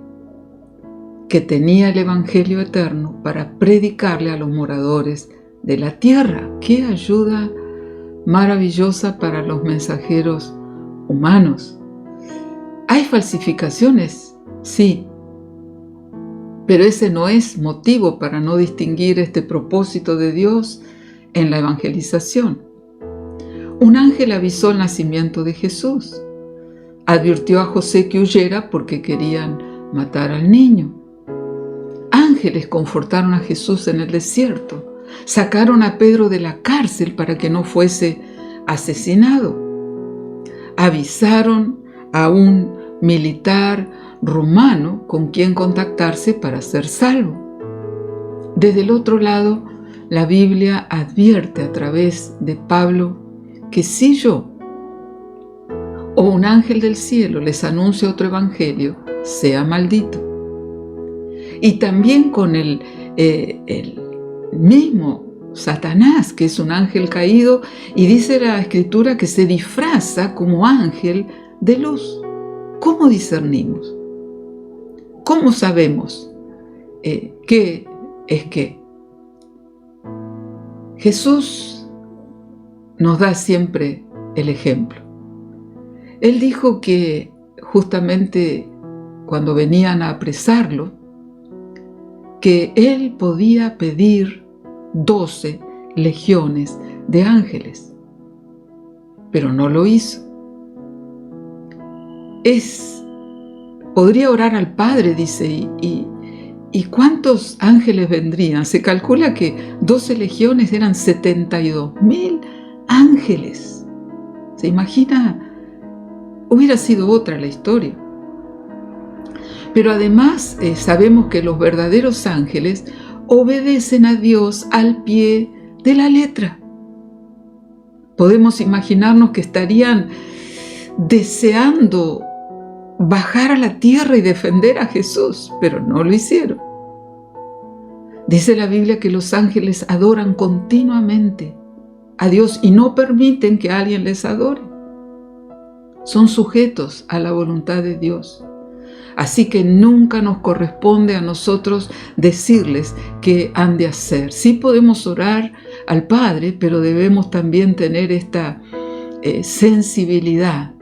que tenía el Evangelio eterno para predicarle a los moradores de la tierra. ¡Qué ayuda maravillosa para los mensajeros humanos! ¿Hay falsificaciones? Sí. Pero ese no es motivo para no distinguir este propósito de Dios en la evangelización. Un ángel avisó el nacimiento de Jesús. Advirtió a José que huyera porque querían matar al niño. Ángeles confortaron a Jesús en el desierto. Sacaron a Pedro de la cárcel para que no fuese asesinado. Avisaron a un militar romano con quien contactarse para ser salvo. Desde el otro lado, la Biblia advierte a través de Pablo que si yo o un ángel del cielo les anuncia otro evangelio, sea maldito. Y también con el mismo Satanás, que es un ángel caído, y dice la Escritura que se disfraza como ángel de luz. ¿Cómo discernimos? ¿Cómo sabemos qué es qué? Jesús nos da siempre el ejemplo. Él dijo que justamente cuando venían a apresarlo, que él podía pedir 12 legiones de ángeles, pero no lo hizo. Podría orar al Padre, dice, ¿y cuántos ángeles vendrían? Se calcula que 12 legiones eran 72.000 ángeles. ¿Se imagina? Hubiera sido otra la historia. Pero además sabemos que los verdaderos ángeles obedecen a Dios al pie de la letra. Podemos imaginarnos que estarían deseando bajar a la tierra y defender a Jesús, pero no lo hicieron. Dice la Biblia que los ángeles adoran continuamente a Dios y no permiten que alguien les adore. Son sujetos a la voluntad de Dios. Así que nunca nos corresponde a nosotros decirles qué han de hacer. Sí podemos orar al Padre, pero debemos también tener esta sensibilidad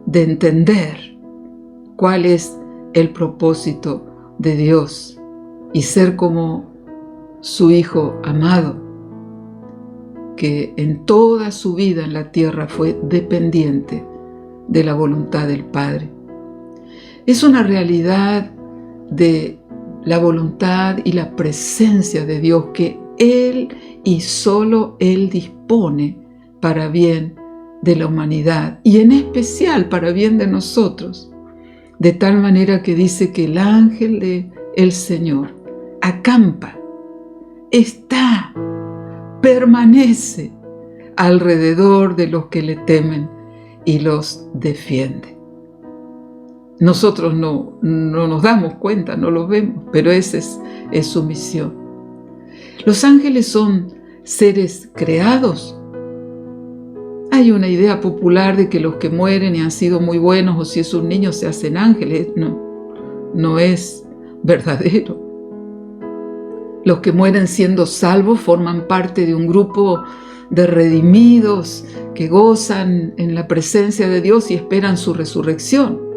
de entender cuál es el propósito de Dios y ser como su Hijo amado, que en toda su vida en la tierra fue dependiente de la voluntad del Padre. Es una realidad de la voluntad y la presencia de Dios que Él y solo Él dispone para bien de la humanidad y en especial para bien de nosotros, de tal manera que dice que el ángel del Señor acampa, está, permanece alrededor de los que le temen y los defiende. Nosotros no nos damos cuenta, no lo vemos, pero esa es su misión. Los ángeles son seres creados. Hay una idea popular de que los que mueren y han sido muy buenos, o si es un niño se hacen ángeles. No es verdadero. Los que mueren siendo salvos forman parte de un grupo de redimidos que gozan en la presencia de Dios y esperan su resurrección.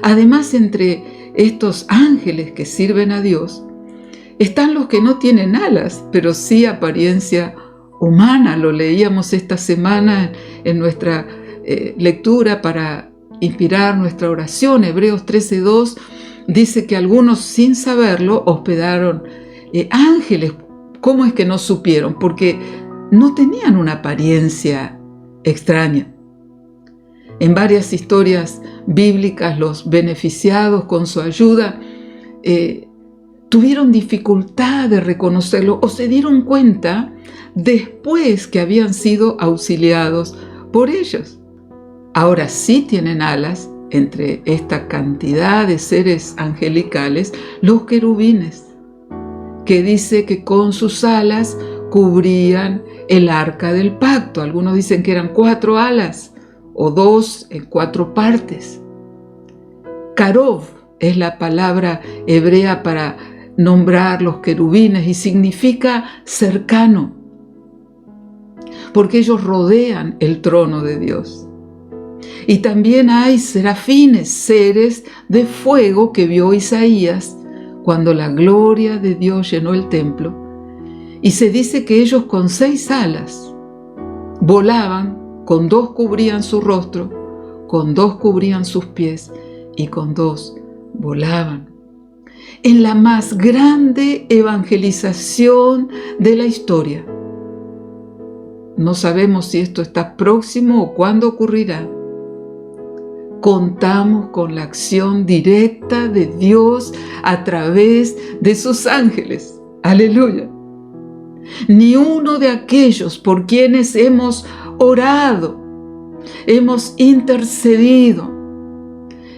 Además, entre estos ángeles que sirven a Dios, están los que no tienen alas, pero sí apariencia humana. Lo leíamos esta semana en nuestra lectura para inspirar nuestra oración. Hebreos 13:2 dice que algunos, sin saberlo, hospedaron ángeles. ¿Cómo es que no supieron? Porque no tenían una apariencia extraña. En varias historias bíblicas, los beneficiados con su ayuda tuvieron dificultad de reconocerlo o se dieron cuenta después que habían sido auxiliados por ellos. Ahora sí tienen alas entre esta cantidad de seres angelicales, los querubines, que dice que con sus alas cubrían el arca del pacto. Algunos dicen que eran 4 alas, o dos en 4 partes. Karov es la palabra hebrea para nombrar los querubines y significa cercano, porque ellos rodean el trono de Dios. Y también hay serafines, seres de fuego que vio Isaías cuando la gloria de Dios llenó el templo. Y se dice que ellos con 6 alas volaban, con 2 cubrían su rostro, con 2 cubrían sus pies y con 2 volaban. En la más grande evangelización de la historia. No sabemos si esto está próximo o cuándo ocurrirá. Contamos con la acción directa de Dios a través de sus ángeles. ¡Aleluya! Ni uno de aquellos por quienes hemos orado, hemos intercedido,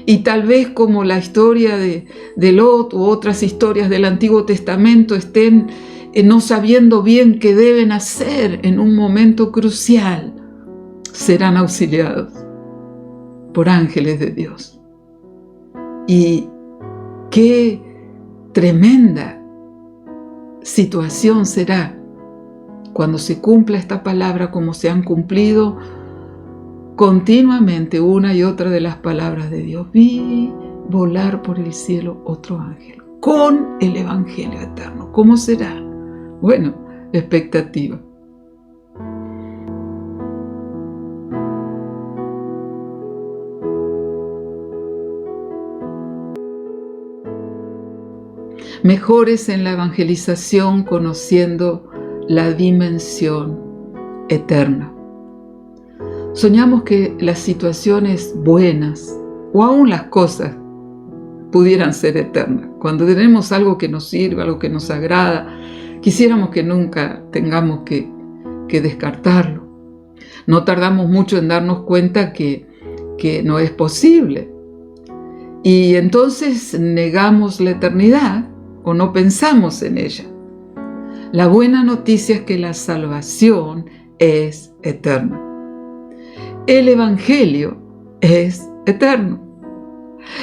y tal vez como la historia de Lot u otras historias del Antiguo Testamento estén no sabiendo bien qué deben hacer en un momento crucial, serán auxiliados por ángeles de Dios. Y qué tremenda situación será cuando se cumpla esta palabra como se han cumplido continuamente una y otra de las palabras de Dios. Vi volar por el cielo otro ángel con el Evangelio eterno. ¿Cómo será? Bueno, expectativa. Mejores en la evangelización conociendo la dimensión eterna. Soñamos que las situaciones buenas o aún las cosas pudieran ser eternas. Cuando tenemos algo que nos sirve, algo que nos agrada, quisiéramos que nunca tengamos que descartarlo. No tardamos mucho en darnos cuenta que no es posible. Y entonces negamos la eternidad o no pensamos en ella. La buena noticia es que la salvación es eterna. El Evangelio es eterno.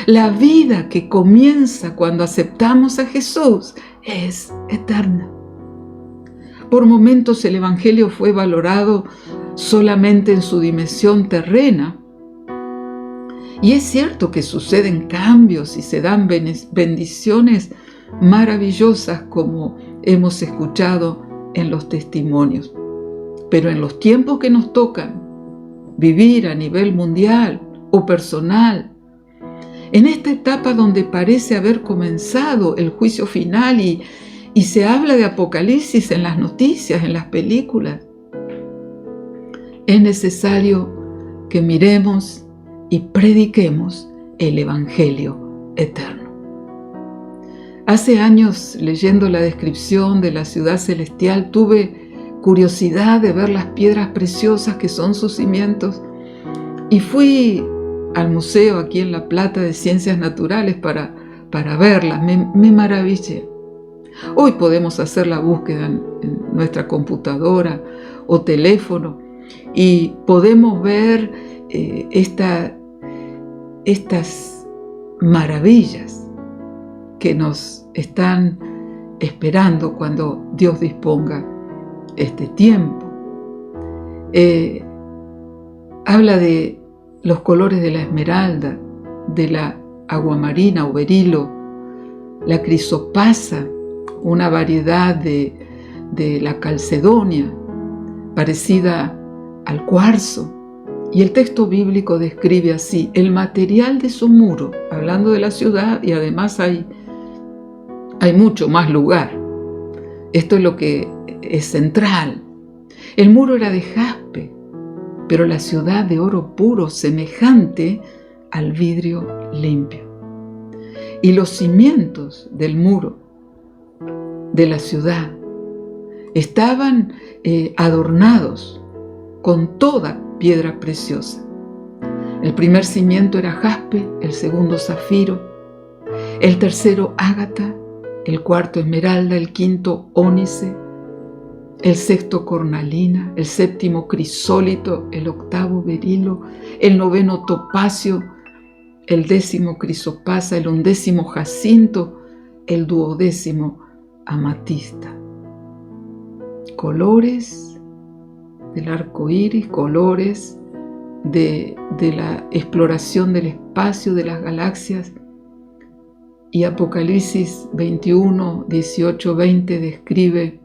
La vida que comienza cuando aceptamos a Jesús es eterna. Por momentos el Evangelio fue valorado solamente en su dimensión terrena. Y es cierto que suceden cambios y se dan bendiciones maravillosas como hemos escuchado en los testimonios. Pero en los tiempos que nos tocan vivir a nivel mundial o personal, en esta etapa donde parece haber comenzado el juicio final y se habla de Apocalipsis en las noticias, en las películas, es necesario que miremos y prediquemos el Evangelio eterno. Hace años, leyendo la descripción de la ciudad celestial, tuve curiosidad de ver las piedras preciosas que son sus cimientos y fui al museo aquí en La Plata de Ciencias Naturales para verlas. Me maravillé. Hoy podemos hacer la búsqueda en nuestra computadora o teléfono y podemos ver estas maravillas que nos están esperando cuando Dios disponga este tiempo. Habla de los colores de la esmeralda, de la aguamarina o berilo, la crisopasa, una variedad de la calcedonia, parecida al cuarzo. Y el texto bíblico describe así el material de su muro, hablando de la ciudad, y además hay mucho más lugar. Esto es lo que es central. El muro era de jaspe, pero la ciudad de oro puro, semejante al vidrio limpio. Y los cimientos del muro de la ciudad estaban adornados con toda piedra preciosa. El primer cimiento era jaspe, el segundo zafiro, el tercero ágata, el cuarto esmeralda, el quinto ónice, el sexto cornalina, el séptimo crisólito, el octavo berilo, el noveno topacio, el décimo crisopasa, el undécimo jacinto, el duodécimo amatista. Colores del arco iris, colores de la exploración del espacio, de las galaxias. Y Apocalipsis 21, 18, 20 describe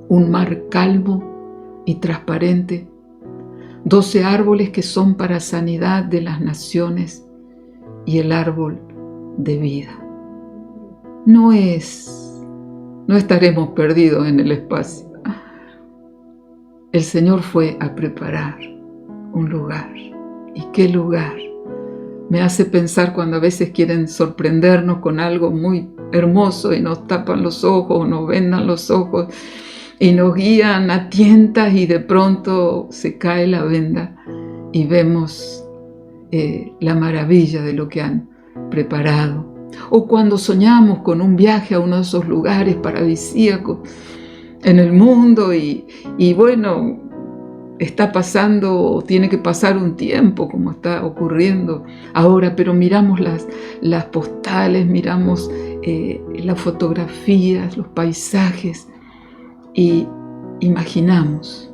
un mar calmo y transparente, 12 árboles que son para sanidad de las naciones y el árbol de vida. No estaremos perdidos en el espacio. El Señor fue a preparar un lugar. ¿Y qué lugar? Me hace pensar cuando a veces quieren sorprendernos con algo muy hermoso y nos tapan los ojos o nos vendan los ojos y nos guían a tientas y de pronto se cae la venda y vemos la maravilla de lo que han preparado. O cuando soñamos con un viaje a uno de esos lugares paradisíacos en el mundo y bueno, está pasando, tiene que pasar un tiempo como está ocurriendo ahora, pero miramos las postales, miramos las fotografías, los paisajes y imaginamos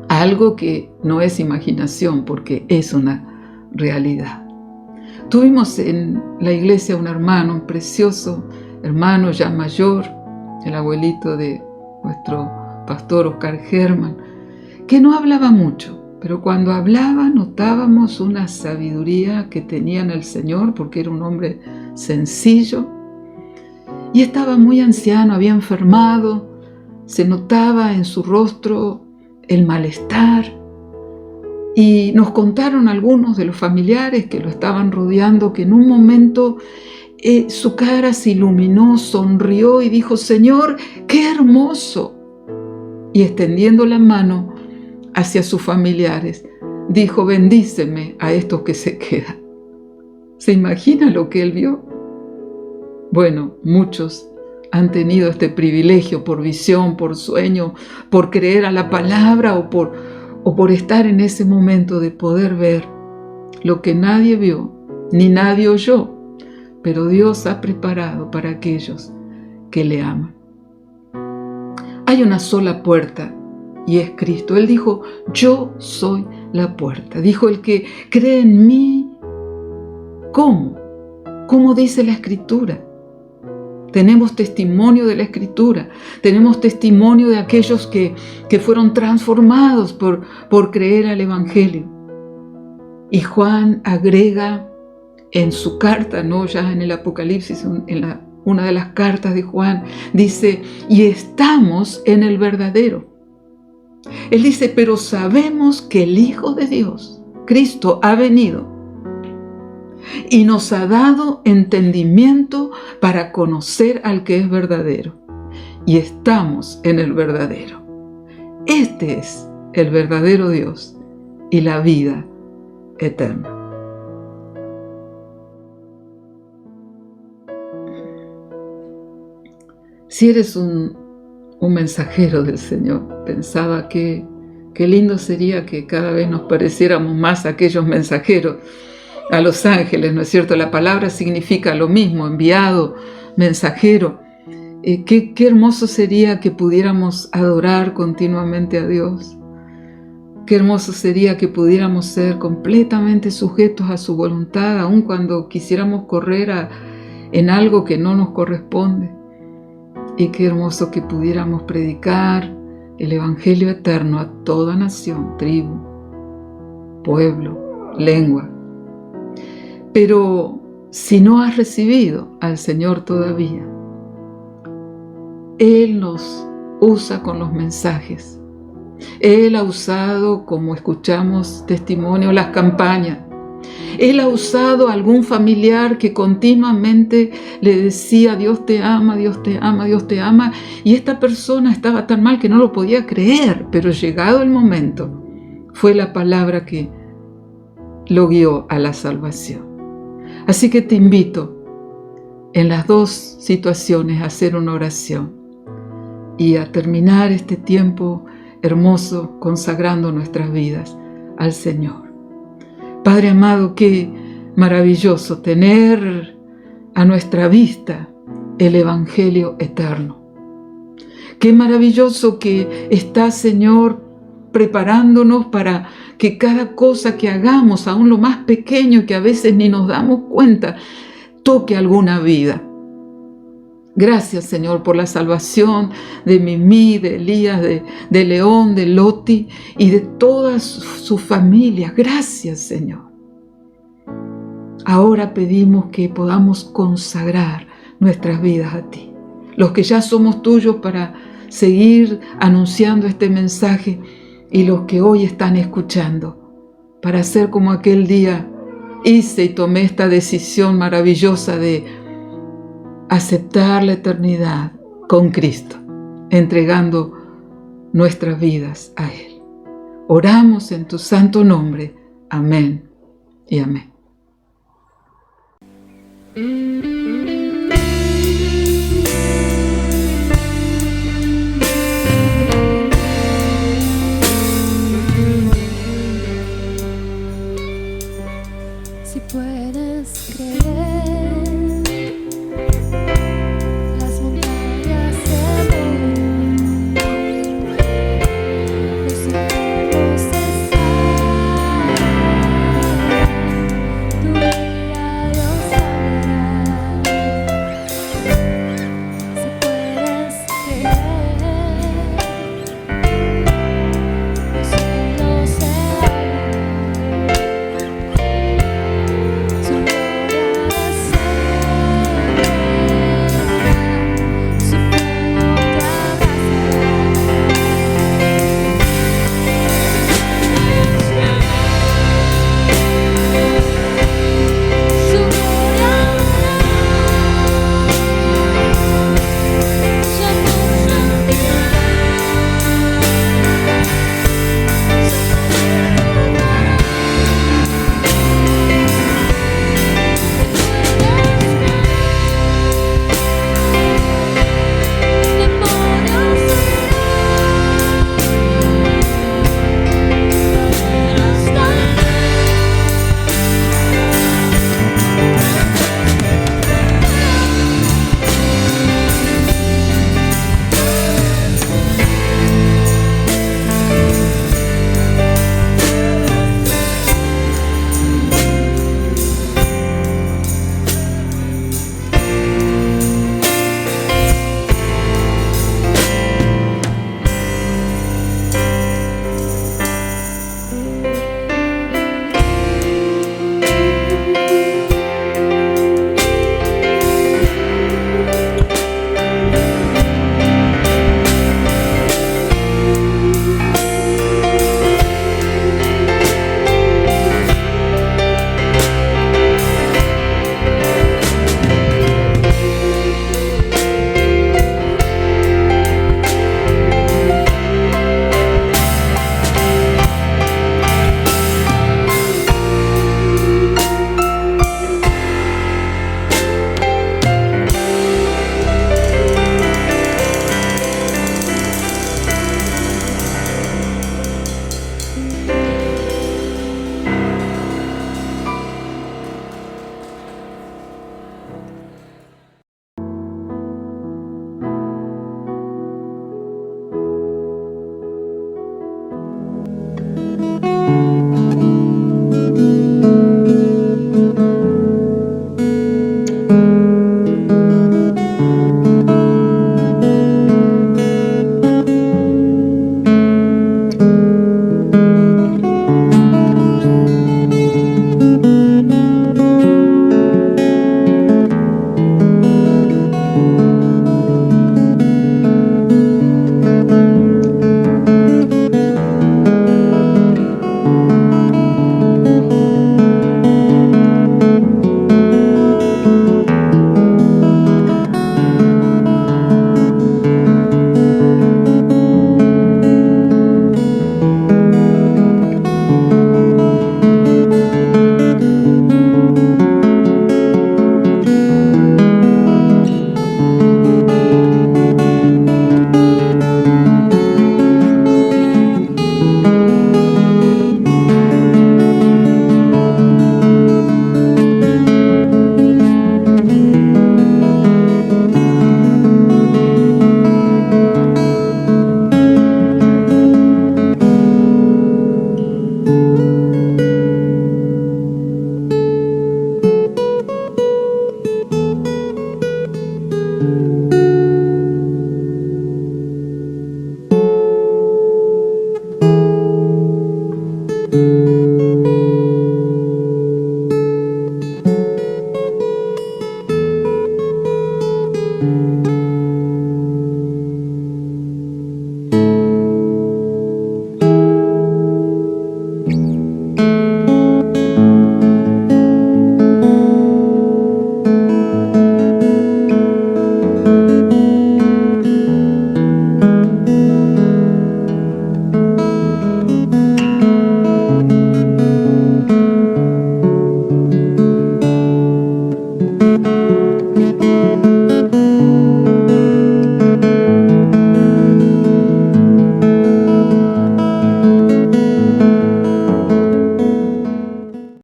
algo que no es imaginación porque es una realidad. Tuvimos en la iglesia un hermano, un precioso hermano ya mayor, el abuelito de nuestro pastor Oscar Germán, que no hablaba mucho, pero cuando hablaba notábamos una sabiduría que tenía en el Señor, porque era un hombre sencillo y estaba muy anciano, había enfermado, se notaba en su rostro el malestar. Y nos contaron algunos de los familiares que lo estaban rodeando que en un momento su cara se iluminó, sonrió y dijo: Señor, qué hermoso. Y extendiendo la mano hacia sus familiares, dijo: bendíceme a estos que se quedan. ¿Se imagina lo que él vio? Bueno, muchos han tenido este privilegio por visión, por sueño, por creer a la palabra o por estar en ese momento de poder ver lo que nadie vio ni nadie oyó, pero Dios ha preparado para aquellos que le aman. Hay una sola puerta y es Cristo. Él dijo: yo soy la puerta. Dijo: el que cree en mí, ¿cómo? ¿Cómo dice la Escritura? Tenemos testimonio de la Escritura, tenemos testimonio de aquellos que fueron transformados por creer al Evangelio. Y Juan agrega en su carta, no ya en el Apocalipsis, en una de las cartas de Juan, dice: y estamos en el verdadero. Él dice: pero sabemos que el Hijo de Dios, Cristo, ha venido y nos ha dado entendimiento para conocer al que es verdadero. Y estamos en el verdadero. Este es el verdadero Dios y la vida eterna. Si eres un mensajero del Señor, pensaba que qué lindo sería que cada vez nos pareciéramos más a aquellos mensajeros, a los ángeles, ¿no es cierto? La palabra significa lo mismo, enviado, mensajero. Qué hermoso sería que pudiéramos adorar continuamente a Dios. Qué hermoso sería que pudiéramos ser completamente sujetos a su voluntad, aun cuando quisiéramos correr en algo que no nos corresponde. Y qué hermoso que pudiéramos predicar el Evangelio eterno a toda nación, tribu, pueblo, lengua. Pero si no has recibido al Señor todavía, Él nos usa con los mensajes. Él ha usado, como escuchamos testimonio, las campañas. Él ha usado a algún familiar que continuamente le decía: Dios te ama, Dios te ama, Dios te ama. Y esta persona estaba tan mal que no lo podía creer, pero llegado el momento, fue la palabra que lo guió a la salvación. Así que te invito en las dos situaciones a hacer una oración. y a terminar este tiempo hermoso consagrando nuestras vidas al Señor. Padre amado, qué maravilloso tener a nuestra vista el Evangelio eterno. Qué maravilloso que está, Señor, preparándonos para que cada cosa que hagamos, aún lo más pequeño que a veces ni nos damos cuenta, toque alguna vida. Gracias, Señor, por la salvación de Mimí, de Elías, de León, de Loti y de todas sus familias. Gracias, Señor. Ahora pedimos que podamos consagrar nuestras vidas a ti. Los que ya somos tuyos para seguir anunciando este mensaje y los que hoy están escuchando, para hacer como aquel día hice y tomé esta decisión maravillosa de aceptar la eternidad con Cristo, entregando nuestras vidas a Él. Oramos en tu santo nombre. Amén y amén. Si puedes creer